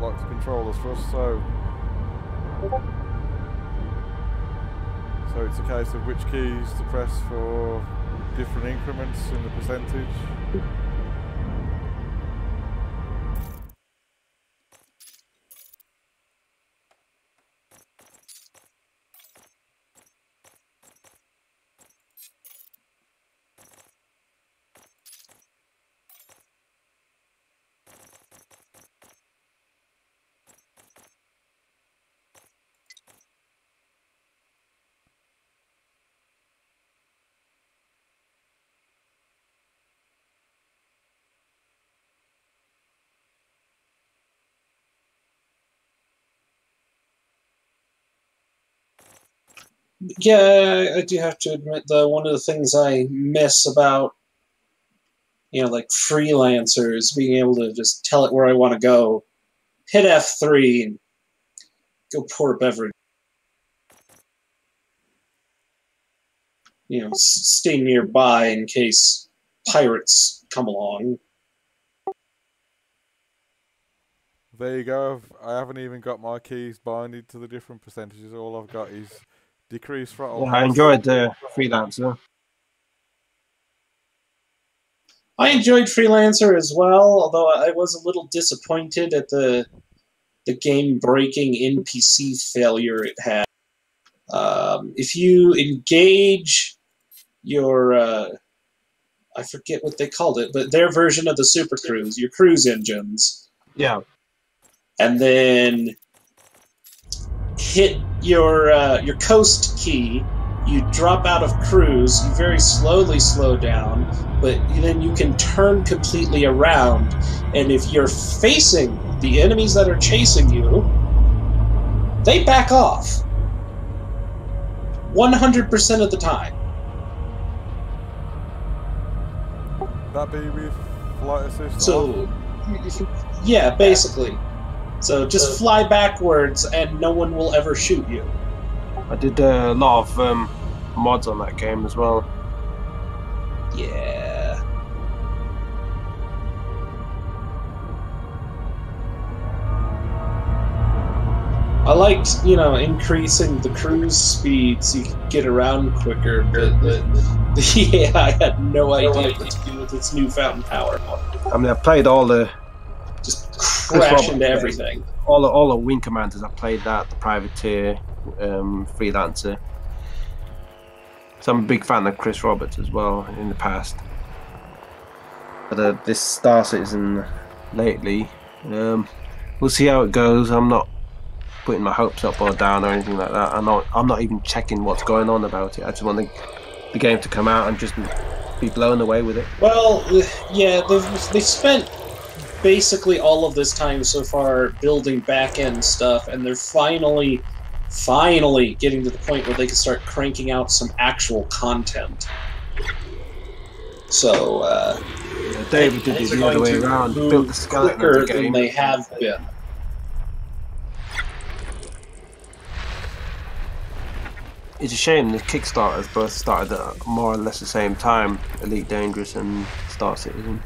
like to control the thrust, so it's a case of which keys to press for different increments in the percentage. Yeah, I do have to admit, though, one of the things I miss about, like freelancers, being able to just tell it where I want to go, hit F3, and go pour a beverage. Stay nearby in case pirates come along. There you go. I haven't even got my keys binded to the different percentages. All I've got is decrease throttle. Yeah, I enjoyed the Freelancer. I enjoyed Freelancer as well, although I was a little disappointed at the game-breaking NPC failure it had. If you engage your, I forget what they called it, but their version of the Super Cruise, your cruise engines. Yeah. And then hit your coast key, you drop out of cruise, you very slowly slow down, but then you can turn completely around, and if you're facing the enemies that are chasing you, they back off. 100% of the time. That be with flight assist? So, yeah, basically. So just fly backwards and no one will ever shoot you. I did a lot of mods on that game as well. Yeah. I liked, increasing the cruise speed so you could get around quicker, but the AI had no idea what to do with its newfound power. I mean, I played all the... Just crash into everything. All the Wing Commanders, I played that, the Privateer, Freelancer. So I'm a big fan of Chris Roberts as well in the past. But this Star Citizen lately, we'll see how it goes. I'm not putting my hopes up or down or anything like that. I'm not even checking what's going on about it. I just want the game to come out and just be blown away with it. Well, yeah, they've spent basically all of this time so far building back-end stuff, and they're finally getting to the point where they can start cranking out some actual content. So, David did it the other way around, built the skeleton of the game. Than they have been. It's a shame the Kickstarters both started at more or less the same time, Elite Dangerous and Star Citizen.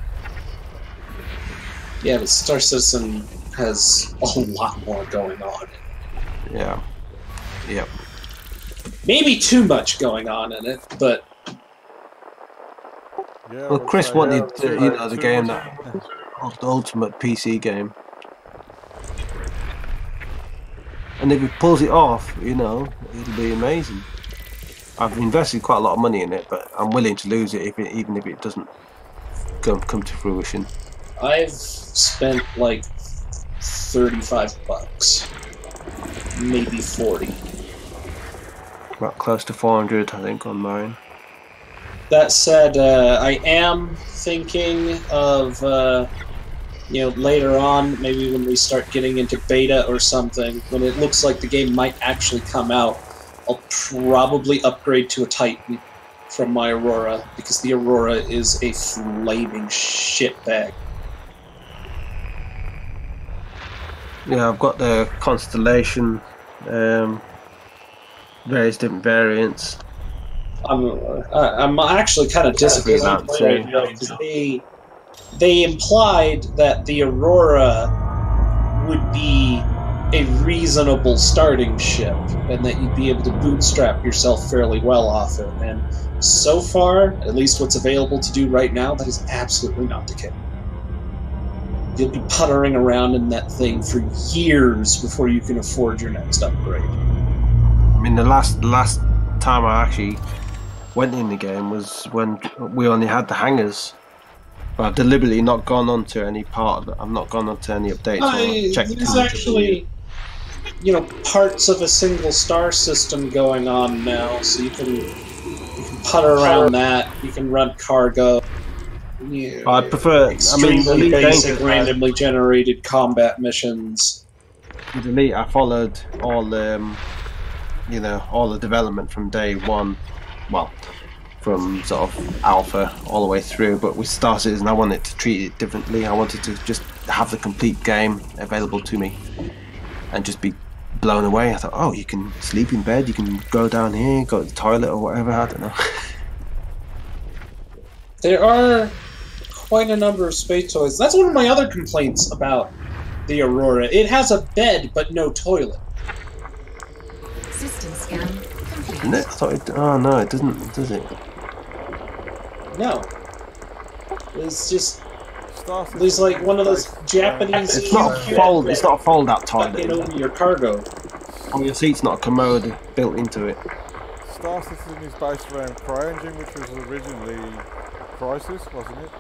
Yeah, but Star Citizen has a lot more going on. Yeah. Yep. Maybe too much going on in it, but... Yeah, well, Chris wanted the game that... the ultimate PC game. And if he pulls it off, it'll be amazing. I've invested quite a lot of money in it, but I'm willing to lose it even if it doesn't come to fruition. I've spent like $35, maybe 40. About close to 400, I think, on mine. That said, I am thinking of later on, maybe when we start getting into beta or something, when it looks like the game might actually come out, I'll probably upgrade to a Titan from my Aurora, because the Aurora is a flaming shitbag. Yeah, I've got the Constellation, various different variants. I'm actually kind of disappointed right now, because they implied that the Aurora would be a reasonable starting ship, and that you'd be able to bootstrap yourself fairly well off it. And so far, at least what's available to do right now, that is absolutely not the case. You'll be puttering around in that thing for years before you can afford your next upgrade. I mean, the last time I actually went in the game was when we only had the hangars. But I've deliberately not gone on to any part of it. I've not gone on to any updates or checked. There's actually, parts of a single star system going on now, so you can putter around that. You can run cargo. I prefer extremely basic, randomly generated combat missions. With Elite, I followed all all the development from day one. Well, from sort of alpha all the way through, but with Star Citizen I wanted to treat it differently. I wanted to just have the complete game available to me and just be blown away. I thought, oh, you can sleep in bed, you can go down here, go to the toilet or whatever, I don't know. There are quite a number of space toys. That's one of my other complaints about the Aurora. It has a bed but no toilet. System scan complete. Isn't it? I thought it, oh no, it doesn't, does it? No. It's just... There's like one of those Japanese... It's not a fold. It's not a fold-out toilet. Tuck it over your cargo. On your seat's not a commode built into it. Star Citizen is based around CryEngine, which was originally Crysis, wasn't it?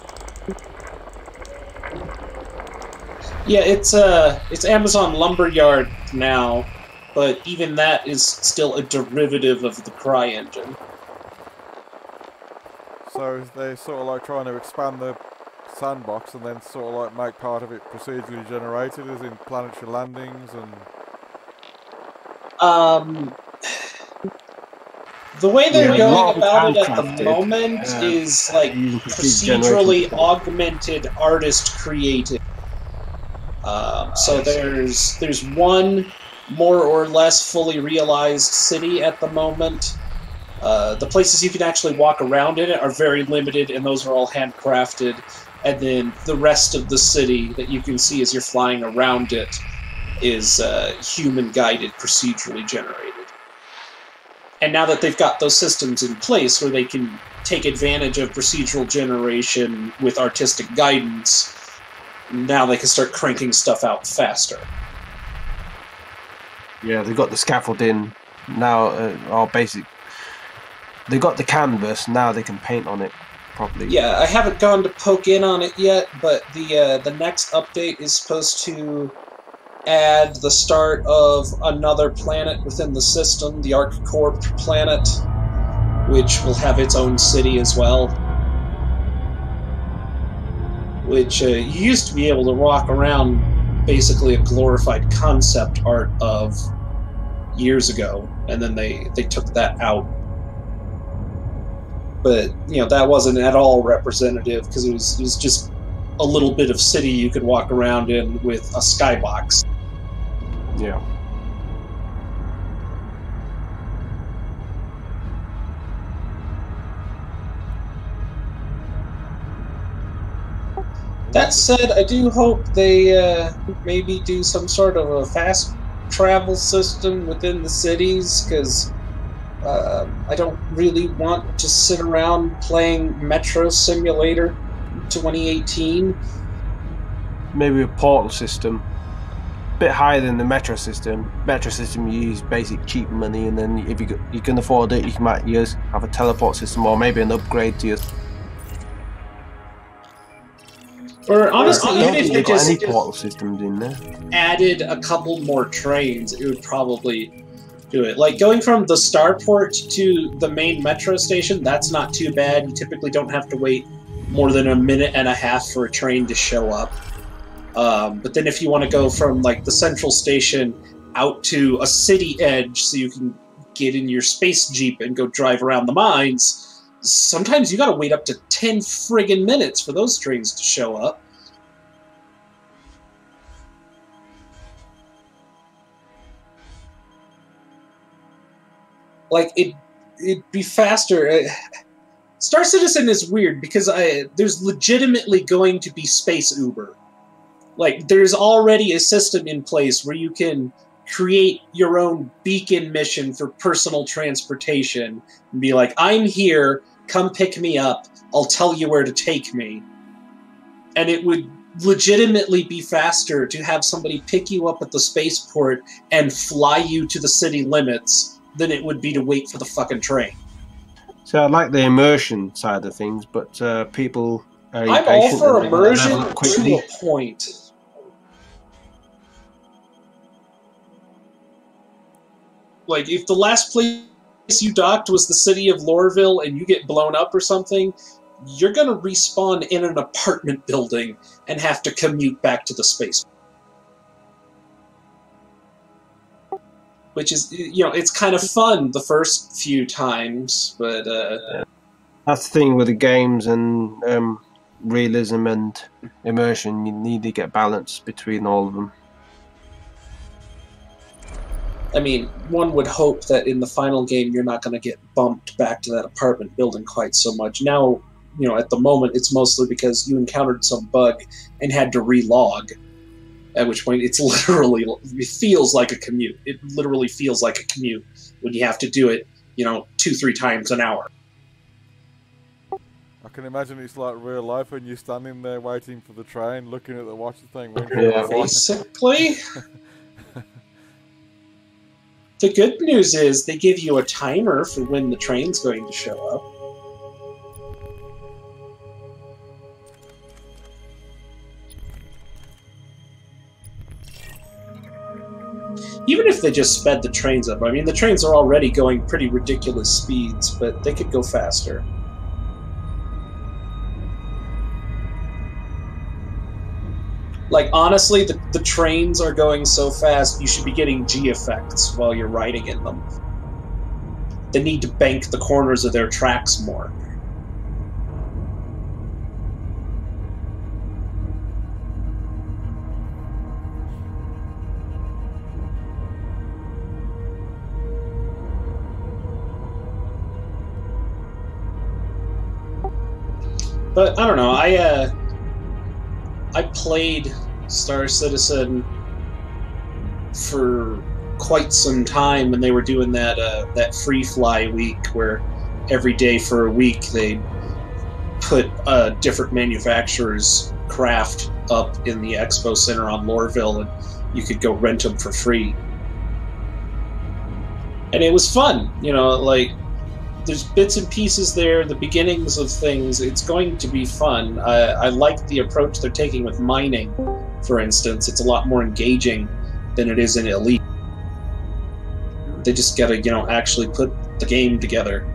Yeah, it's Amazon Lumberyard now, but even that is still a derivative of the CryEngine. So they're sort of like trying to expand the sandbox and then sort of like make part of it procedurally generated, as in planetary landings and... The way they're going about it at the moment is like procedurally augmented, artist created. So there's one more or less fully realized city at the moment. The places you can actually walk around in it are very limited, and those are all handcrafted. And then the rest of the city that you can see as you're flying around it is human-guided, procedurally generated. And now that they've got those systems in place where they can take advantage of procedural generation with artistic guidance, now they can start cranking stuff out faster. Yeah, they've got the scaffolding now, all basic. They got the canvas, now they can paint on it properly. Yeah, I haven't gone to poke in on it yet, but the next update is supposed to add the start of another planet within the system, the ArcCorp planet, which will have its own city as well. Which you used to be able to walk around basically a glorified concept art of years ago, and then they took that out. But that wasn't at all representative, because it was just a little bit of city you could walk around in with a skybox. Yeah. That said, I do hope they maybe do some sort of a fast travel system within the cities, because I don't really want to sit around playing Metro Simulator 2018. Maybe a portal system. A bit higher than the Metro system. Metro system, you use basic cheap money, and then if you can afford it, you might have a teleport system, or maybe an upgrade to your... Or honestly, even if they just any portal systems in there, added a couple more trains, it would probably do it. Like going from the starport to the main metro station, that's not too bad. You typically don't have to wait more than a minute and a half for a train to show up. But then if you want to go from like the central station out to a city edge so you can get in your space jeep and go drive around the mines, sometimes you gotta wait up to 10 friggin' minutes for those trains to show up. Like, it'd be faster. Star Citizen is weird because there's legitimately going to be space Uber. Like, there's already a system in place where you can create your own beacon mission for personal transportation and be like, I'm here, come pick me up, I'll tell you where to take me. And it would legitimately be faster to have somebody pick you up at the spaceport and fly you to the city limits than it would be to wait for the fucking train. So I like the immersion side of things, but people are I'm all for immersion to a point. Like, if the last place you docked was the city of Lorville and you get blown up or something, you're going to respawn in an apartment building and have to commute back to the space. Which is, you know, it's kind of fun the first few times, but... That's the thing with the games and realism and immersion. You need to get balance between all of them. I mean, one would hope that in the final game you're not going to get bumped back to that apartment building quite so much. Now, you know, at the moment, it's mostly because you encountered some bug and had to relog, at which point it feels like a commute. It literally feels like a commute when you have to do it, you know, 2-3 times an hour. I can imagine it's like real life when you're standing there waiting for the train, looking at the watch and saying, Yeah. Basically. The good news is they give you a timer for when the train's going to show up. Even if they just sped the trains up, I mean, the trains are already going pretty ridiculous speeds, but they could go faster. Like, honestly, the trains are going so fast, you should be getting G effects while you're riding in them. They need to bank the corners of their tracks more. But, I don't know, I played Star Citizen for quite some time when they were doing that free fly week where every day for a week they put different manufacturers' craft up in the expo center on Lorville and you could go rent them for free. And it was fun, you know, like, there's bits and pieces there, the beginnings of things. It's going to be fun. I like the approach they're taking with mining, for instance. It's a lot more engaging than it is in Elite. They just gotta, you know, actually put the game together.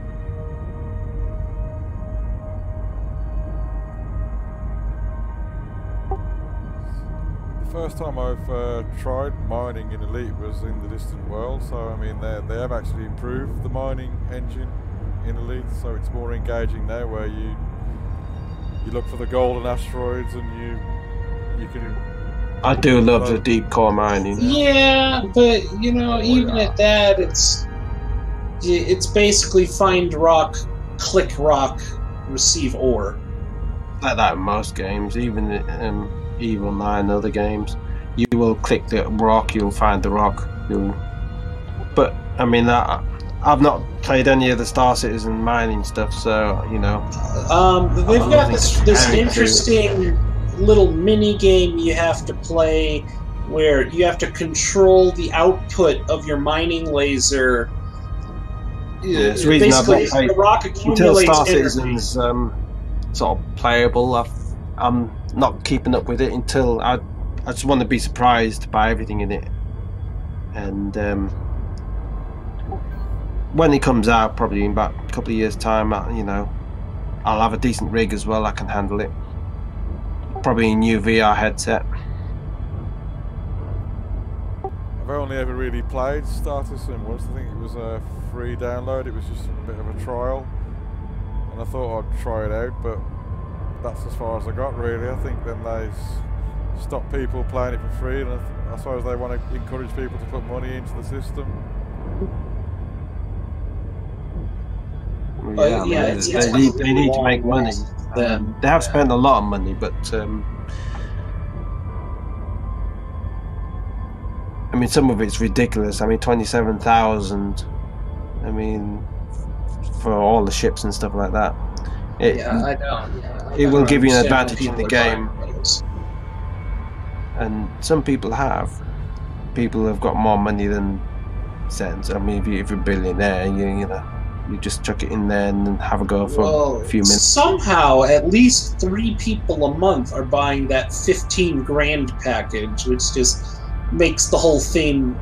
The first time I've tried mining in Elite was in the Distant World, so I mean they have actually improved the mining engine in Elite, so it's more engaging now, where you look for the golden asteroids and you can. I do love the deep core mining. Yeah, but you know, even at that, it's basically find rock, click rock, receive ore. Like that in most games, even Evil 9 other games. You will click the rock, you'll find the rock. But I mean, I've not played any of the Star Citizen mining stuff, so you know. They've got this interesting little mini game you have to play, where you have to control the output of your mining laser. Yeah, it's the reason I've not played the rock accumulates until Star energy. Citizen's sort of playable. I'm not keeping up with it until I just want to be surprised by everything in it, and when it comes out, probably in about a couple of years' time, you know, I'll have a decent rig as well. I can handle it. Probably a new VR headset. I've only ever really played Star Citizen once. I think it was a free download. It was just a bit of a trial, and I thought I'd try it out, but that's as far as I got, really. I think then they stopped people playing it for free, and I suppose they want to encourage people to put money into the system. Well, yeah, I mean, it's they need to make money. Then They have spent a lot of money, but I mean, some of it's ridiculous. I mean, 27,000. I mean, for all the ships and stuff like that. I don't. It will give you an understand why advantage in the people are game, buying those. and some people have. People have got more money than sense. I mean, if you're a billionaire, you know, you just chuck it in there and have a go for a few minutes. Somehow, at least 3 people a month are buying that 15 grand package, which just makes the whole thing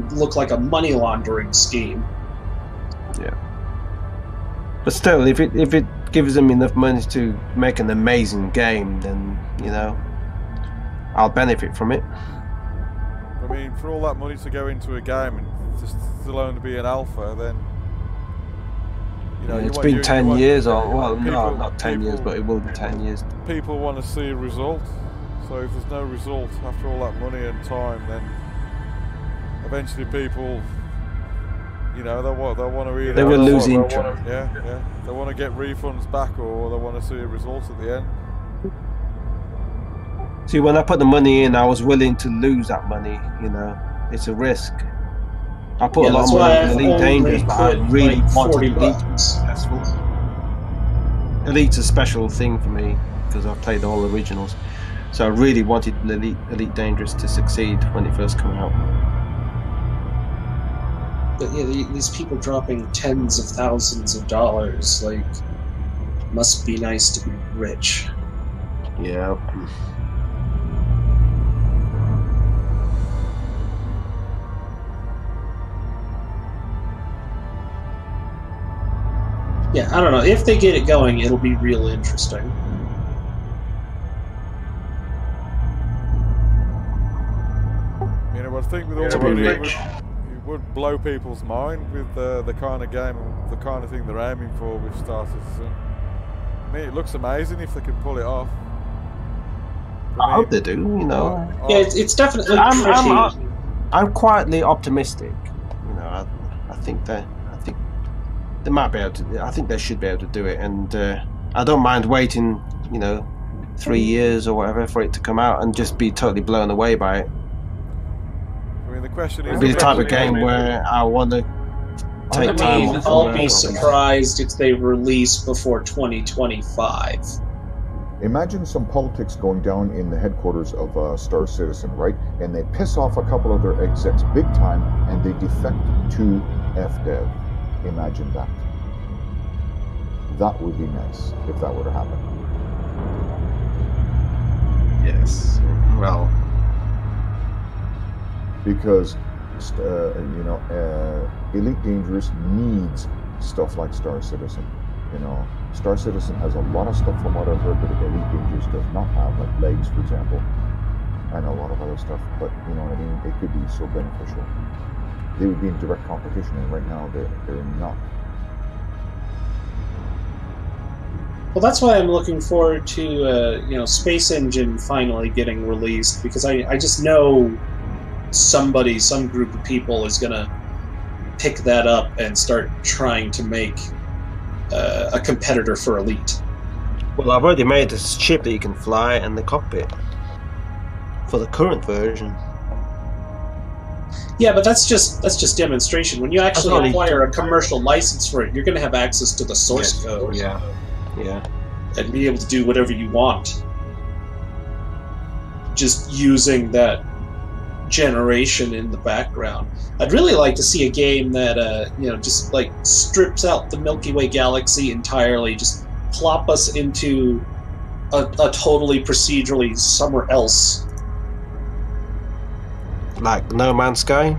look like a money laundering scheme. Yeah. But still, if it gives them enough money to make an amazing game, then, you know, I'll benefit from it. I mean, for all that money to go into a game and to still only be an alpha, then you know, it's been 10 years, or well, no, not 10 years, but it will be 10 years. People want to see a result. So if there's no result after all that money and time, then eventually people, you know, they'll want to either they will lose interest. They want to get refunds back, or they want to see a result at the end. See, when I put the money in, I was willing to lose that money. You know, it's a risk. I put a lot of money in Elite Dangerous, but I really wanted Elite to be successful. Elite's a special thing for me because I've played all the originals, so I really wanted Elite Dangerous to succeed when it first came out. But yeah, these people dropping tens of thousands of dollars, like, must be nice to be rich. Yeah. Yeah, I don't know. If they get it going, it'll be real interesting. You know, I think with all the money, it would blow people's mind with the kind of game, the kind of thing they're aiming for with Star Citizen. I mean, it looks amazing if they can pull it off. I hope they do. You know. Yeah, it's definitely. I'm quietly optimistic. You know, I think they might be able to. I think they should be able to do it, and I don't mind waiting, you know, 3 years or whatever for it to come out and just be totally blown away by it. I mean, the question is, it'll be the type of game where I want to take time off. I'll be surprised if they release before 2025. Imagine some politics going down in the headquarters of Star Citizen, right? And they piss off a couple of their execs big time, and they defect to FDev. Imagine that. That would be nice if that were to happen. Yes. Well. Because, you know, Elite Dangerous needs stuff like Star Citizen. You know, Star Citizen has a lot of stuff from what I've heard that Elite Dangerous does not have, like legs, for example, and a lot of other stuff. But, you know what I mean? It could be so beneficial. They would be in direct competition, and right now they're not. Well, that's why I'm looking forward to you know, Space Engine finally getting released, because I just know some group of people is gonna pick that up and start trying to make a competitor for Elite. Well, I've already made a ship that you can fly and the cockpit for the current version. Yeah, but that's just demonstration. When you actually acquire a commercial license for it, you're going to have access to the source code. Yeah. And be able to do whatever you want. Just using that generation in the background. I'd really like to see a game that, you know, just like strips out the Milky Way galaxy entirely, just plop us into a totally procedurally somewhere else. Like No Man's Sky?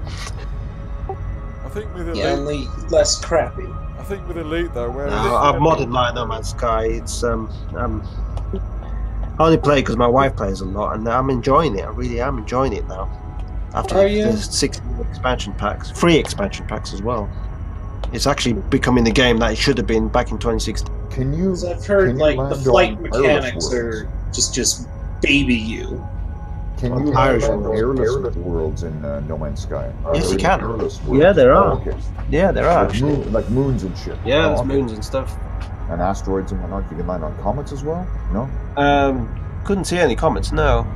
I think with Elite, yeah, only less crappy. I think with Elite though, where I've modded like No Man's Sky. It's I only play because my wife plays a lot, and I'm enjoying it. I really am enjoying it now. After the 6 expansion packs, 3 expansion packs as well. It's actually becoming the game that it should have been back in 2016. Can you? Because I've heard like the flight mechanics are just baby you. Can you Irish have world. airless worlds in No Man's Sky? Are Yes, there you can. airless Yeah, worlds? there Oh, are. okay. Yeah, there are Like, actually. like moons and shit. Yeah, Oh, there's okay. moons and stuff. And asteroids and whatnot. You can land on comets as well? No? Couldn't see any comments. No,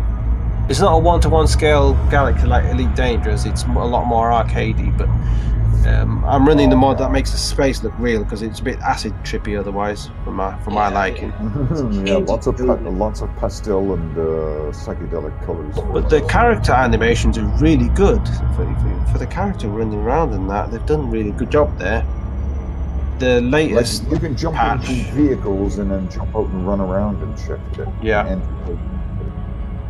it's not a one-to-one scale galaxy like Elite Dangerous. It's a lot more arcadey. But I'm running the mod that makes the space look real because it's a bit acid trippy otherwise for my liking. Yeah, lots of pastel and psychedelic colors. But the character animations are really good for the character running around and that. They've done a really good job there. The latest Like, you can jump patch. into vehicles and then jump out and run around and shit. Yeah.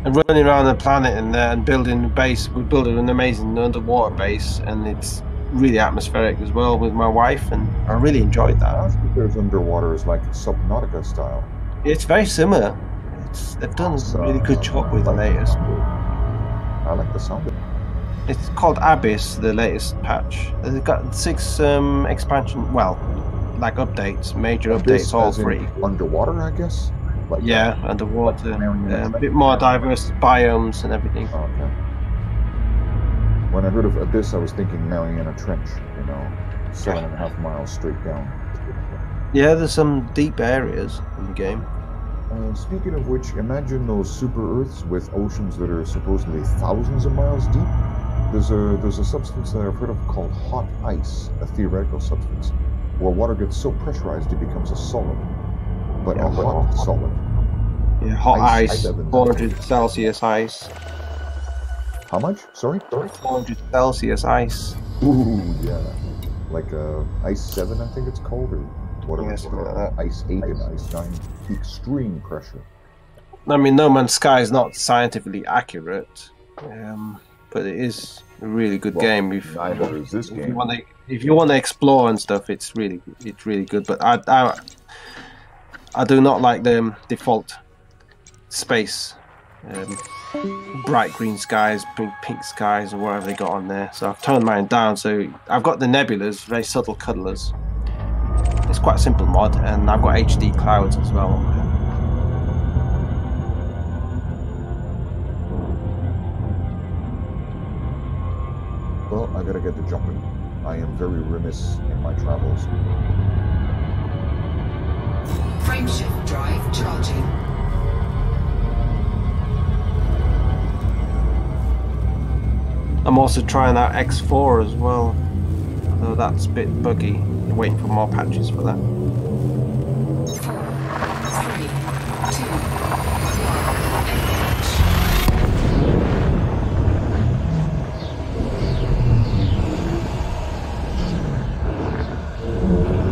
And running around the planet and building a base. We built an amazing underwater base, and it's really atmospheric as well with my wife, and I really enjoyed that. There's underwater is like Subnautica style. It's very similar. They've done a really good job with the latest. I like the sound of it. It's called Abyss, the latest patch. They've got 6 expansion, well, like updates, major updates, all free. Underwater, I guess? Like yeah, underwater. A bit more diverse biomes and everything. Okay. When I heard of Abyss, I was thinking Mariana Trench, 7.5 miles straight down. Yeah, there's some deep areas in the game. Speaking of which, imagine those super Earths with oceans that are supposedly thousands of miles deep. There's a substance that I've heard of called hot ice, a theoretical substance, where water gets so pressurized it becomes a solid, but a hot solid. Yeah, hot ice 400 Celsius ice. How much? Sorry? 400 Celsius ice. Ooh, yeah. Like Ice 7, I think it's called, or whatever. Yes, like Ice 8 and Ice 9. Extreme pressure. I mean, No Man's Sky is not scientifically accurate, but it is a really good game. Neither is this game. If you want to explore and stuff, it's really good. But I do not like the default space. Bright green skies, pink skies, or whatever they got on there. So I've toned mine down. So I've got the nebulas, very subtle colours. It's quite a simple mod, and I've got HD clouds as well on there. Well, I gotta get to jumping. I am very remiss in my travels. Frameshift drive charging. I'm also trying out X4 as well, though that's a bit buggy. Waiting for more patches for that. 4, 3, 2,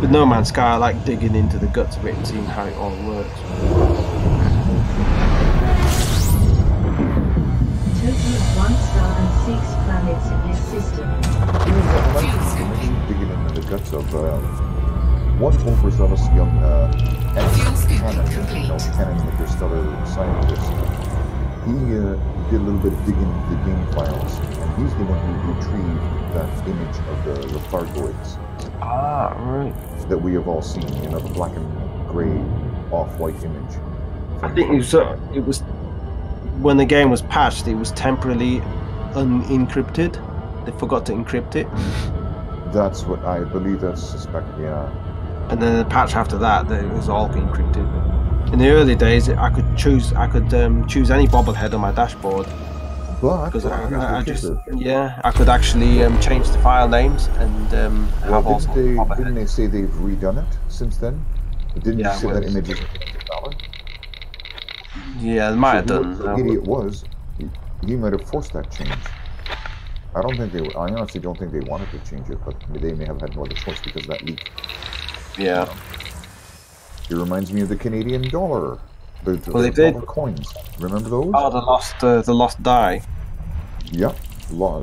With No Man's Sky, I like digging into the guts of it and seeing how it all works. Total of 1 star and 6 planets in this system. Digging into the guts of one overzealous young canon interstellar scientist. He did a little bit of digging into the game files, and he's the one who retrieved that image of the Thargoids. Ah, right. That we have all seen, the black and grey off-white image. I think it was when the game was patched, it was temporarily unencrypted. They forgot to encrypt it. That's what I believe. That's suspect. Yeah. And then the patch after that, it was all encrypted. In the early days, I could choose any bobblehead on my dashboard. But because I could actually change the file names and have all sorts of bobbleheads. Didn't they say they've redone it since then? Didn't you say that image is valid? Yeah, they might have done. The idiot was. He might have forced that change. I honestly don't think they wanted to change it, but they may have had no other choice because of that leak. Yeah. It reminds me of the Canadian dollar. The dollar coins. Remember those? Oh, the lost die. Yep.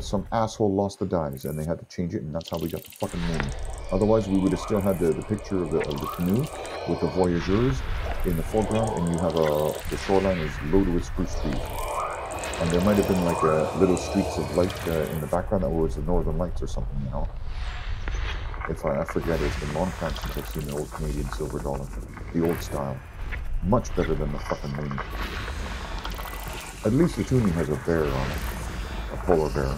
Some asshole lost the dies, and they had to change it, and that's how we got the fucking moon. Otherwise, we would have still had the picture of the canoe with the voyageurs in the foreground, and you have the shoreline is loaded with spruce trees. And there might have been like little streaks of light in the background that was the Northern Lights or something, If I forget, it's been a long time since I've seen the old Canadian silver dollar, the old style. Much better than the fucking moon. At least the tuning has a bear on it, a polar bear.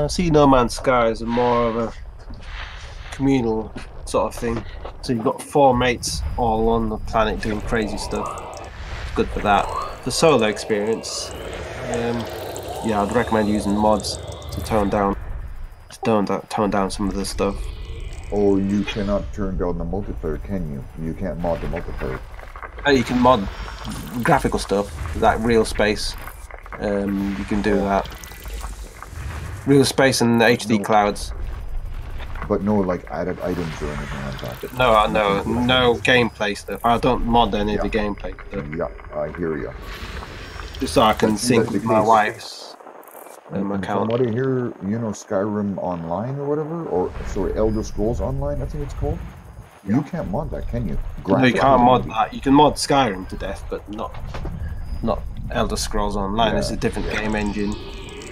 See, No Man's Sky is more of a communal sort of thing. So you've got 4 mates all on the planet doing crazy stuff. It's good for that. For solo experience, yeah, I'd recommend using mods to tone down some of the stuff. Oh, you cannot turn down the multiplayer, can you? You can't mod the multiplayer. You can mod graphical stuff, like real space. You can do that. Real space and HD clouds. But no, like, added items or anything like that. But no gameplay stuff. I don't mod any of the gameplay stuff. Yeah, I hear you. Just so I can sync with my wife's account. From what I hear, you know, Skyrim Online or whatever, or sorry, Elder Scrolls Online, I think it's called. Yeah. You can't mod that, can you? No, you can't mod that. You can mod Skyrim to death, but not Elder Scrolls Online. It's a different game engine.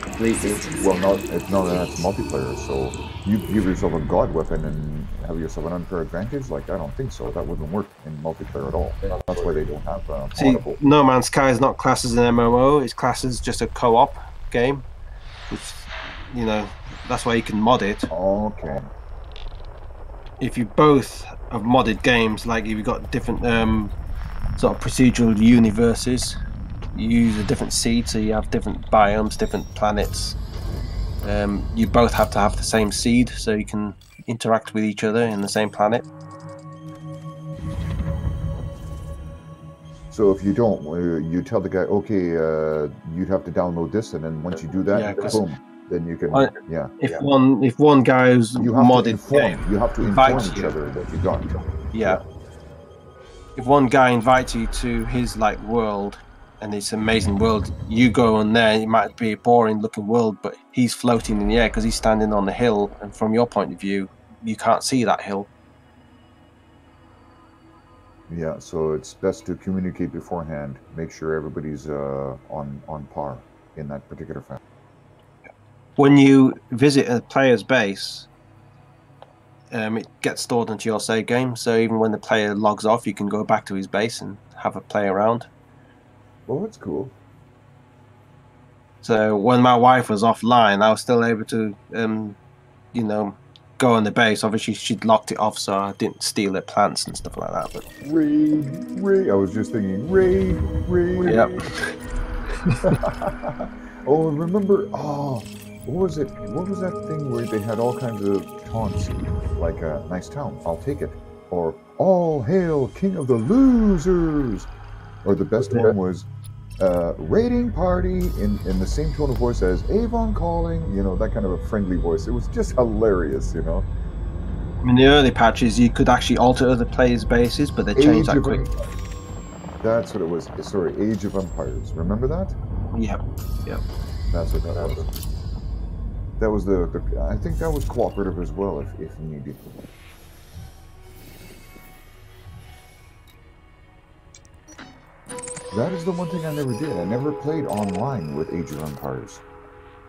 Completely. Well, it's not that it's multiplayer, so you give yourself a god weapon and have yourself an unfair advantage? Like, I don't think so. That wouldn't work in multiplayer at all. That's why they don't have See, No Man's Sky is not classed as an MMO. It's classed as just a co-op game. Which, you know, that's why you can mod it. Okay. If you both have modded games, like if you've got different sort of procedural universes, you use a different seed, so you have different biomes, different planets. You both have to have the same seed, so you can interact with each other in the same planet. So if you don't, you tell the guy, okay, you'd have to download this, and then once you do that, boom, then you can. If one guy who's modded game, you have to inform each other that you got. Yeah. If one guy invites you to his world, and it's an amazing world, you go on there, it might be a boring looking world, but he's floating in the air because he's standing on the hill, and from your point of view, you can't see that hill. Yeah, so it's best to communicate beforehand, make sure everybody's on par in that particular fact. When you visit a player's base, it gets stored into your save game, so even when the player logs off, you can go back to his base and have a play around. Well, that's cool. So when my wife was offline, I was still able to, you know, go on the base. Obviously, she'd locked it off, so I didn't steal her plants and stuff like that. But raid. I was just thinking, raid. Yep. Oh, remember? Oh, what was it? What was that thing where they had all kinds of taunts, like "Nice town, I'll take it," or "All hail, king of the losers," or the best one was raiding party in the same tone of voice as Avon calling, you know, that kind of a friendly voice. It was just hilarious, you know. In the early patches, you could actually alter other players' bases, but they changed that quick. That's what it was. Sorry, Age of Empires. Remember that? Yep. That's what that was. That was the I think that was cooperative as well, if needed. That is the one thing I never did. I never played online with Age of Empires.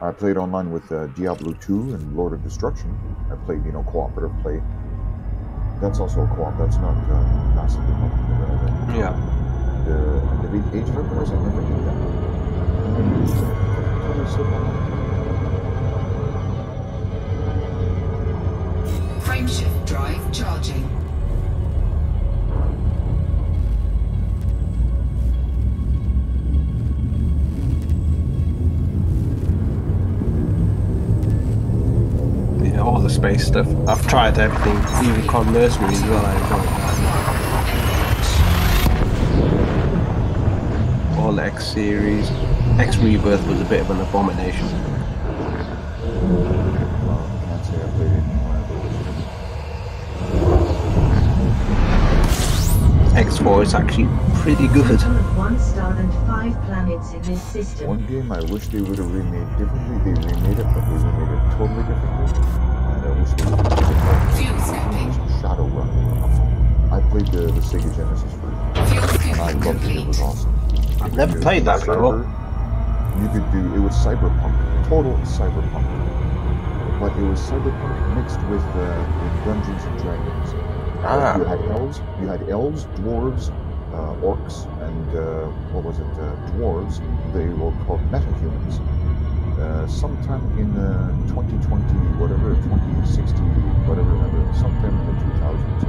I played online with Diablo 2 and Lord of Destruction. I played, you know, cooperative play. That's also a co-op. That's not massively multiplayer. Yeah. The Age of Empires, I never did that. And then totally slipped my mind. Frameshift drive charging. Yeah, all the space stuff. I've tried everything, even Con Mercenary as well. I enjoyed that. All the X series. X Rebirth was a bit of an abomination. Well, I can't say I played any more of those. X4 is actually pretty good. Total of 1 star and 5 planets in this system. One game I wish they would have remade differently. They remade it, but they remade it totally differently. And I wish they would have Fuel skipping. Shadowrun. I played the Sega Genesis version, Fuel and I skipping loved it. It was complete. awesome. I've never played that before. You could do, it was cyberpunk, total cyberpunk. But it was cyberpunk mixed with Dungeons and Dragons. Ah. You had elves, dwarves, orcs, and what was it? Dwarves. They were called metahumans. Sometime in 2020, whatever, 2060, whatever, sometime in the 2000s,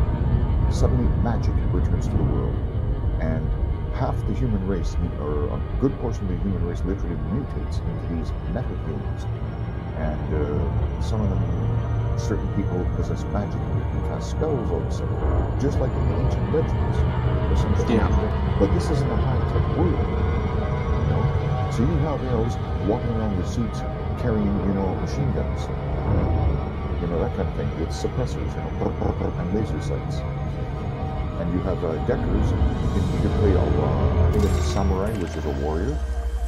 suddenly magic returns to the world, and half the human race, or a good portion of the human race, literally mutates into these metahumans, and some of them, certain people possess magic and can cast spells all of a sudden, just like in the ancient legends. Yeah. But this isn't a high-tech world, you know. So you have elves walking around with suits, carrying, machine guns, that kind of thing, with suppressors, and laser sights. And you have deckers. You can play I think it's a samurai, which is a warrior.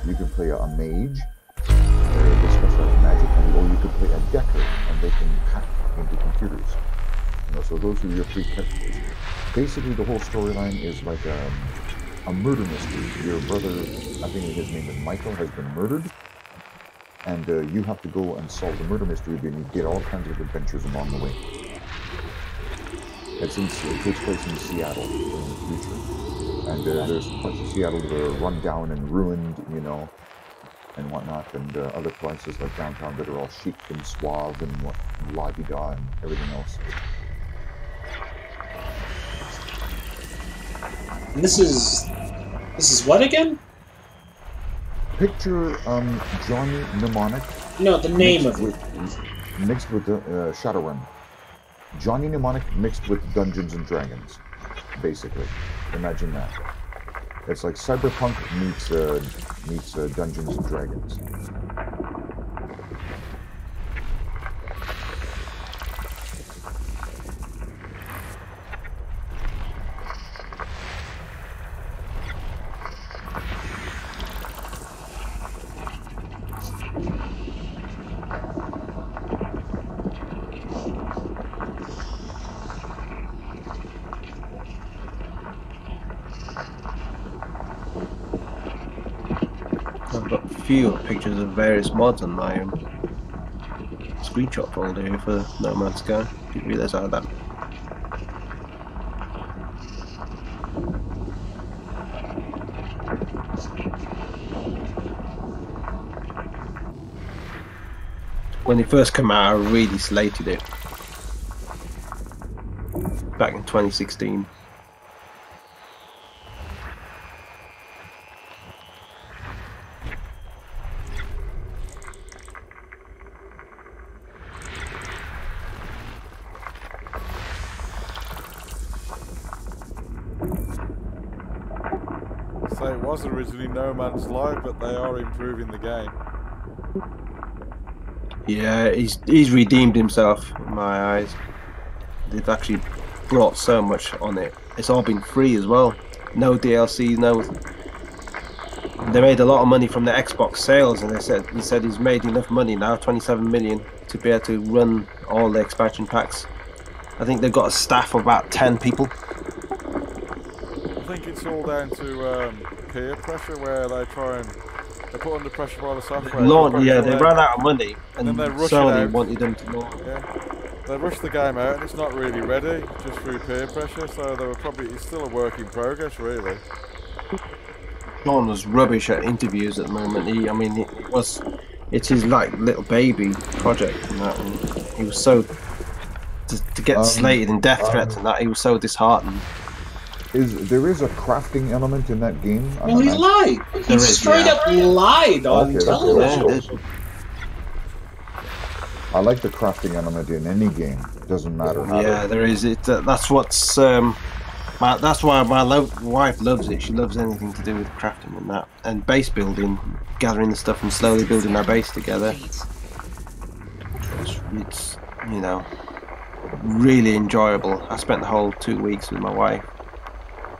You can play a mage. They specialize in magic, or you could play a decker, and they can hack into computers. So those are your three characters. Basically, the whole storyline is like a murder mystery. Your brother, I think his name is Michael, has been murdered, and you have to go and solve the murder mystery, and you get all kinds of adventures along the way. It takes place in Seattle in the future, and there's parts of Seattle that are run down and ruined, and whatnot, and other places like downtown that are all chic and suave and la-di-da and everything else. And this is what again? Picture Johnny Mnemonic. No, the name of it. Mixed with Shadowrun. Johnny Mnemonic mixed with Dungeons and Dragons, basically. Imagine that. It's like cyberpunk meets Dungeons and Dragons. I've got a few pictures of various mods on my screenshot folder here for No Man's Sky. Didn't realise I had that. When it first came out, I really slated it. Back in 2016. So it was originally No Man's Sky, but they are improving the game. Yeah, he's redeemed himself in my eyes. They've actually brought so much on it. It's all been free as well. No DLC, no. They made a lot of money from the Xbox sales, and he said he's made enough money now, 27 million, to be able to run all the expansion packs. I think they've got a staff of about 10 people. I think it's all down to peer pressure, where they put under pressure by the software. They ran out of money, and then they rush Sony it out. wanted them to know. Yeah, they rushed the game out, and it's not really ready, just through peer pressure. So it's still a work in progress, really. Sean was rubbish at interviews at the moment. It's his like little baby project and that, and he was so to get slated in death threats and that, he was so disheartened. There is a crafting element in that game? Well, he lied. He straight up lied on television. I like the crafting element in any game. It doesn't matter how. Yeah, there is. That's what's. That's why my wife loves it. She loves anything to do with crafting and that, and base building, gathering the stuff and slowly building our base together. It's really enjoyable. I spent the whole 2 weeks with my wife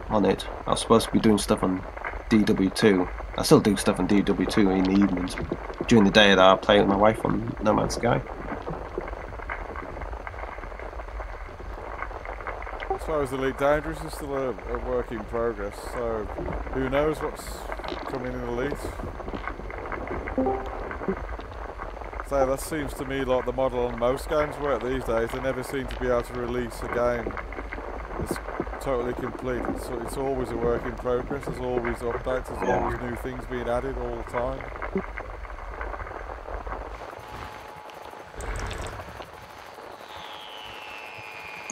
on it. I was supposed to be doing stuff on DW2. I still do stuff on DW2 in the evenings. During the day, I play with my wife on No Man's Sky. As far as Elite Dangerous is still a work in progress, so who knows what's coming in Elite. So that seems to me like the model on most games work these days. They never seem to be able to release a game that's totally complete. It's always a work in progress, there's always updates, there's always new things being added all the time.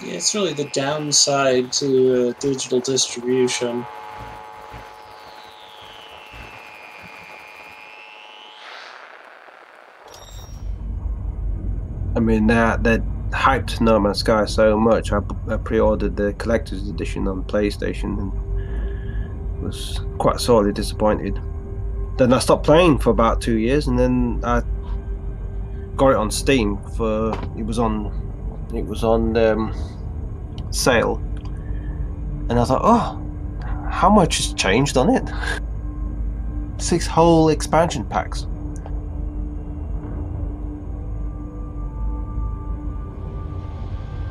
Yeah, it's really the downside to digital distribution. I mean, they hyped No Man's Sky so much. I pre-ordered the collector's edition on PlayStation and was quite sorely disappointed. Then I stopped playing for about 2 years, and then I got it on Steam for it was on sale, and I thought, oh, how much has changed on it? 6 whole expansion packs.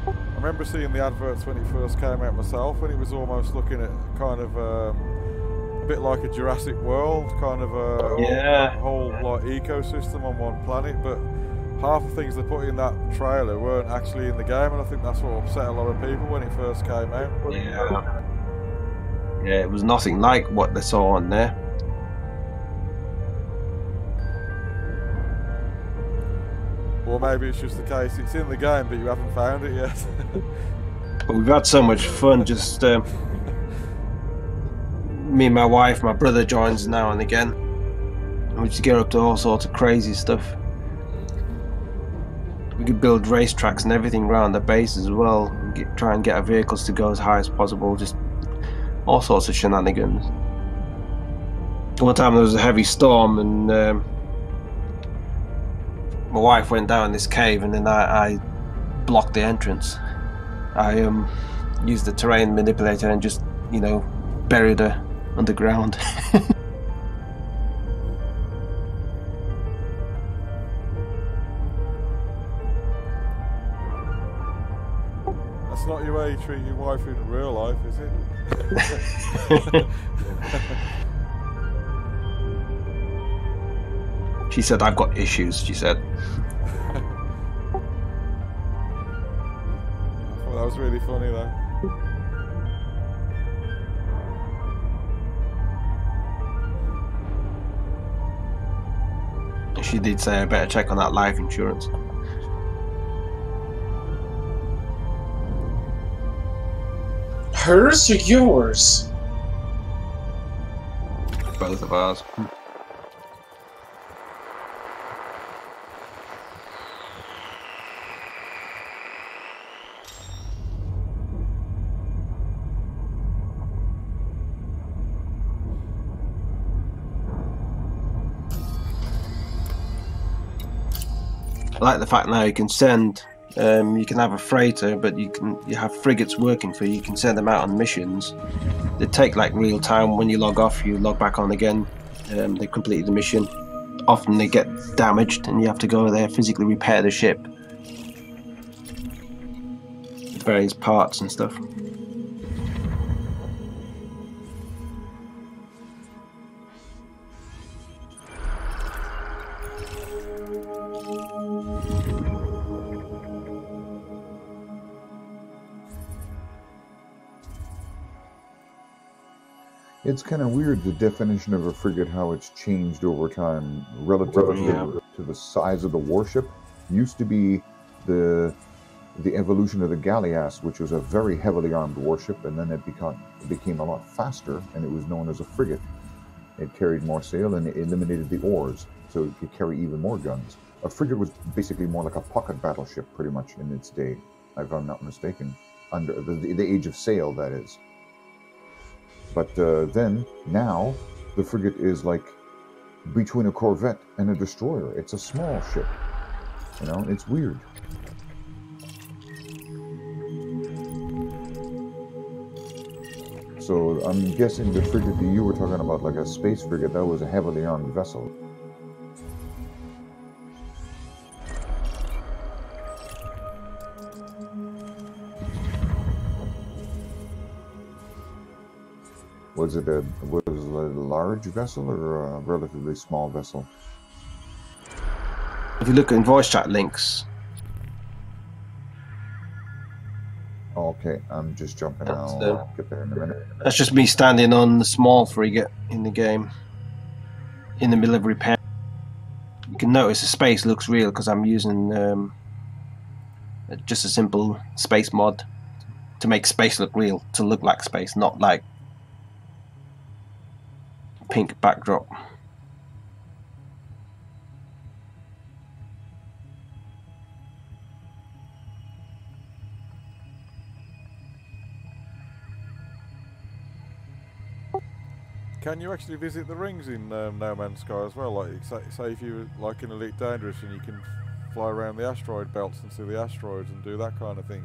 I remember seeing the adverts when it first came out myself, and it was almost looking at kind of a bit like a Jurassic World, kind of a whole like ecosystem on one planet, but half the things they put in that trailer weren't actually in the game, and I think that's what upset a lot of people when it first came out. Yeah, it was nothing like what they saw on there. Or maybe it's just the case it's in the game but you haven't found it yet. But we've had so much fun, just me and my wife, my brother joins now and again, and we just get up to all sorts of crazy stuff. We could build racetracks and everything around the base as well, and try and get our vehicles to go as high as possible, just all sorts of shenanigans. One time there was a heavy storm, and my wife went down this cave, and then I blocked the entrance. I used the terrain manipulator and just, buried her underground. That's not your way you treat your wife in real life, is it? She said, I've got issues, she said. Well, that was really funny though. She did say I better check on that life insurance. Hers or yours? Both of ours. I like the fact now you can send, you can have a freighter, but you have frigates working for you. You can send them out on missions. They take like real time. When you log off, you log back on again. They completed the mission. Often they get damaged, and you have to go there physically repair the ship, various parts and stuff. It's kind of weird, the definition of a frigate, how it's changed over time relative to the size of the warship. Used to be the evolution of the galleass, which was a very heavily armed warship, and then it became a lot faster, and it was known as a frigate. It carried more sail, and it eliminated the oars, so it could carry even more guns. A frigate was basically more like a pocket battleship, pretty much, in its day, if I'm not mistaken, under the age of sail, that is. But then, now, the frigate is like between a corvette and a destroyer. It's a small ship. You know, it's weird. So I'm guessing the frigate that you were talking about, like a space frigate, that was a heavily armed vessel. Was it a large vessel or a relatively small vessel? If you look in voice chat links, okay, I'm just jumping. I'll get there in a minute. That's just me standing on the small frigate in the game, in the middle of repair. You can notice the space looks real because I'm using just a simple space mod to make space look real, to look like space, not like pink backdrop. Can you actually visit the rings in No Man's Sky as well? Like, say if you were like in Elite Dangerous and you can fly around the asteroid belts and see the asteroids and do that kind of thing.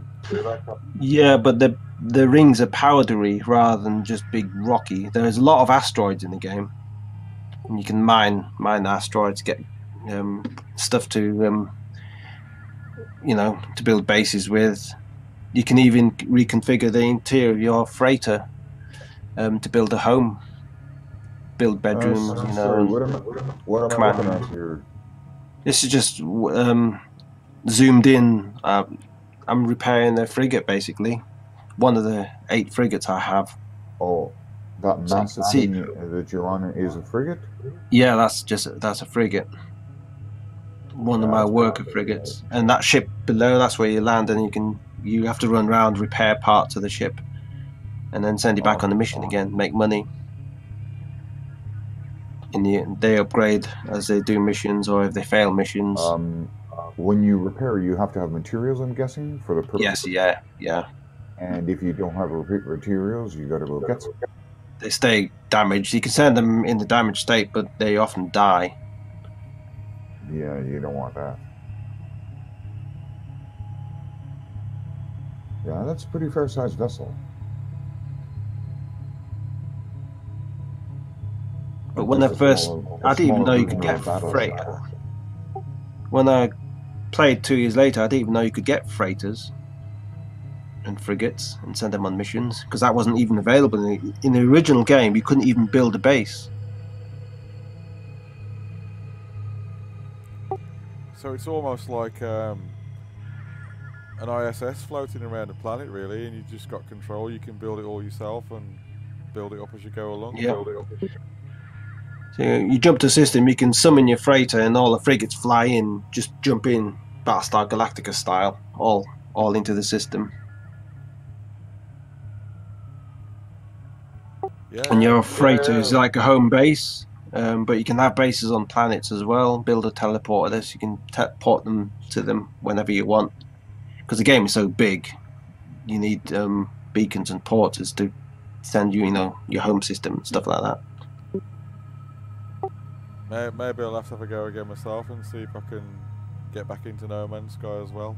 Yeah, but the rings are powdery rather than just big rocky. There's a lot of asteroids in the game, and you can mine the asteroids, get stuff to to build bases with. You can even reconfigure the interior of your freighter to build a home, build bedrooms. Sorry, what am I looking at here? This is just zoomed in. I'm repairing the frigate, basically. One of the 8 frigates I have. Oh, that massive thing that you're on is a frigate? Yeah, that's a frigate. One of my worker frigates. And that ship below, that's where you land, and you have to run around, repair parts of the ship, and then send it back on the mission again, make money. They upgrade as they do missions, or if they fail missions. When you repair, you have to have materials, I'm guessing, for the purpose. Yes, yeah. And if you don't have materials, you got to go get some. They stay damaged. You can send them in the damaged state, but they often die. Yeah, you don't want that. Yeah, that's a pretty fair-sized vessel. But when I didn't even know you could get freighter. When I played 2 years later, I didn't even know you could get freighters and frigates and send them on missions, because that wasn't even available in the original game. You couldn't even build a base. So it's almost like an ISS floating around the planet, really, and you just got control. You can build it all yourself and build it up as you go along. Yeah. So you jump to system, you can summon your freighter, and all the frigates fly in. Just jump in, Battlestar Galactica style, all into the system. Yeah. And your freighter is like a home base, but you can have bases on planets as well. Build a teleporter there, so you can teleport them to them whenever you want. Because the game is so big, you need beacons and porters to send you, your home system and stuff like that. Maybe I'll have to have a go again myself and see if I can get back into No Man's Sky as well.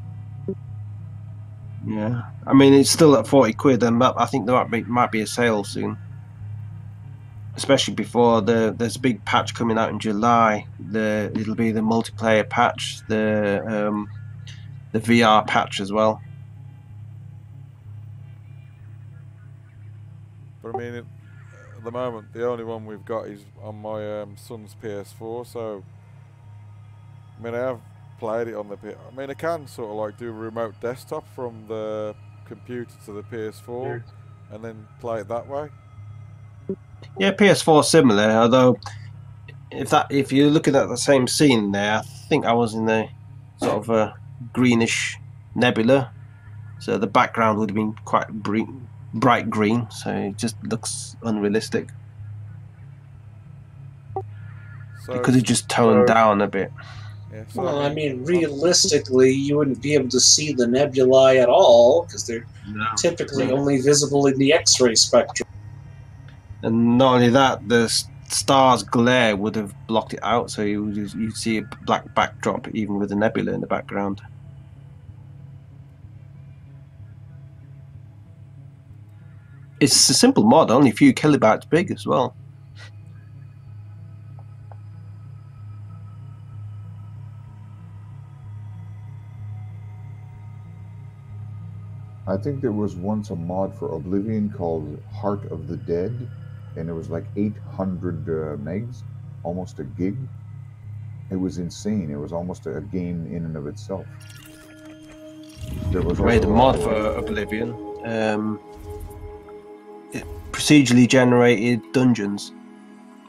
Yeah, I mean it's still at 40 quid, and I think there might be a sale soon. Especially before there's a big patch coming out in July. It'll be the multiplayer patch, the VR patch as well. But I mean, at the moment, the only one we've got is on my son's PS4. So, I mean, I have played it on the. I mean, I can sort of like do a remote desktop from the computer to the PS4, and then play it that way. Yeah, PS4 similar, although if you're looking at the same scene there, I think I was in the sort of a greenish nebula, so the background would have been quite bright green, so it just looks unrealistic. So It could have just toned down a bit. Yeah, so Well, I mean, realistically, you wouldn't be able to see the nebulae at all, because they're typically only visible in the X-ray spectrum. And not only that, the star's glare would have blocked it out, so you'd see a black backdrop even with a nebula in the background. It's a simple mod, only a few kilobytes big as well. I think there was once a mod for Oblivion called Heart of the Dead, and it was like 800 megs, almost a gig. It was insane. It was almost a game in and of itself. There was made a mod for Oblivion. Procedurally generated dungeons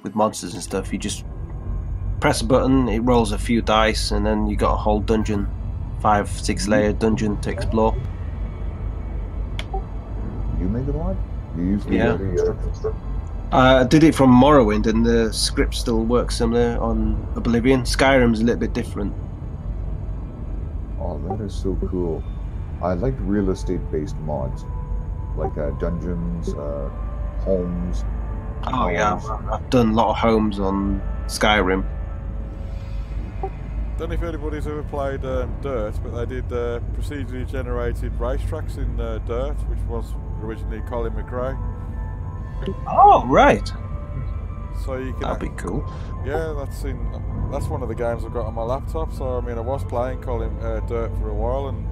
with monsters and stuff. You just press a button, it rolls a few dice, and then you got a whole dungeon, 5-6 layer dungeon to explore. You made the mod? You used the instructions? I did it from Morrowind, and the script still works similar on Oblivion. Skyrim's a little bit different. Oh, that is so cool. I like real estate-based mods, like dungeons, homes. Oh yeah, I've done a lot of homes on Skyrim. Don't know if anybody's ever played Dirt, but they did procedurally generated racetracks in Dirt, which was originally Colin McRae. Oh right. So you can. That'd be cool. Yeah, that's one of the games I've got on my laptop. So I mean, I was playing Dirt for a while, and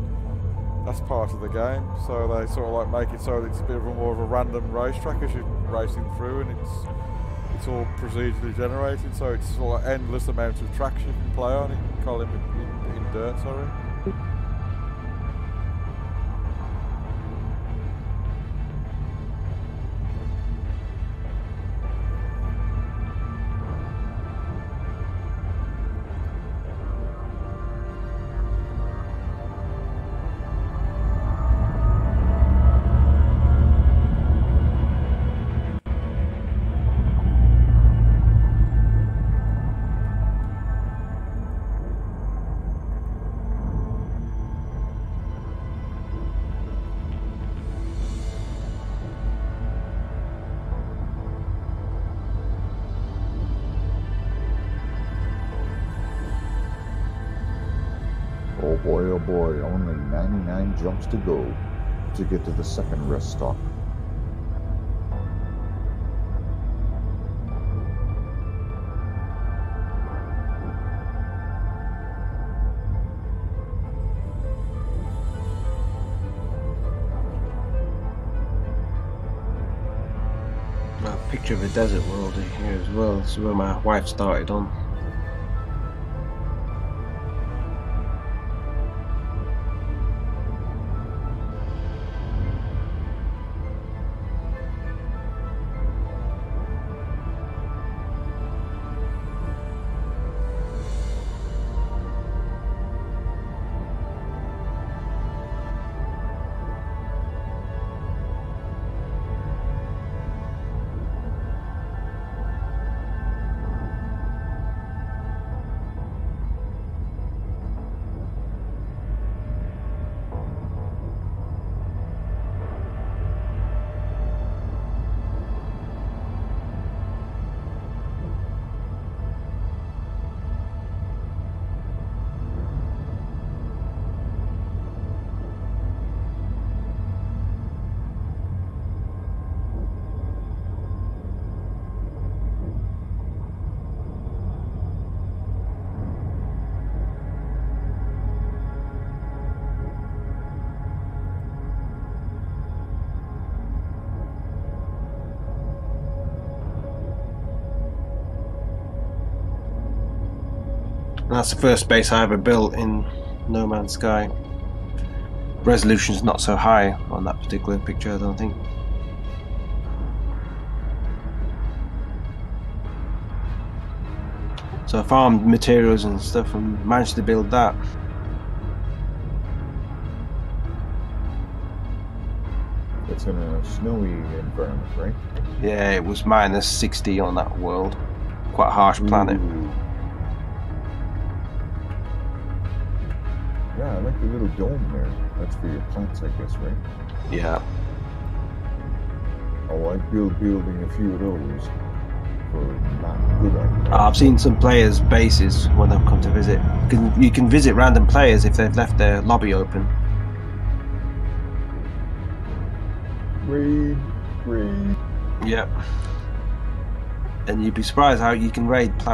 that's part of the game. So they sort of like make it so that it's a bit more of a random racetrack as you're racing through, and it's all procedurally generated. So it's sort of endless amounts of tracks you can play on in Dirt. Sorry. Oh boy, only 99 jumps to go to get to the second rest stop. A picture of a desert world here as well. This is where my wife started on. That's the first base I ever built in No Man's Sky. Resolution's not so high on that particular picture, I don't think. So I farmed materials and stuff and managed to build that. It's in a snowy environment, right? Yeah, it was minus 60 on that world. Quite a harsh planet. Ooh. Yeah, I like the little dome there. That's for your plants, I guess, right? Yeah. Oh, I'd building a few of those for not good architecture. I've seen some players' bases when they've come to visit. You can visit random players if they've left their lobby open. Raid. Yep. And you'd be surprised how you can raid plants.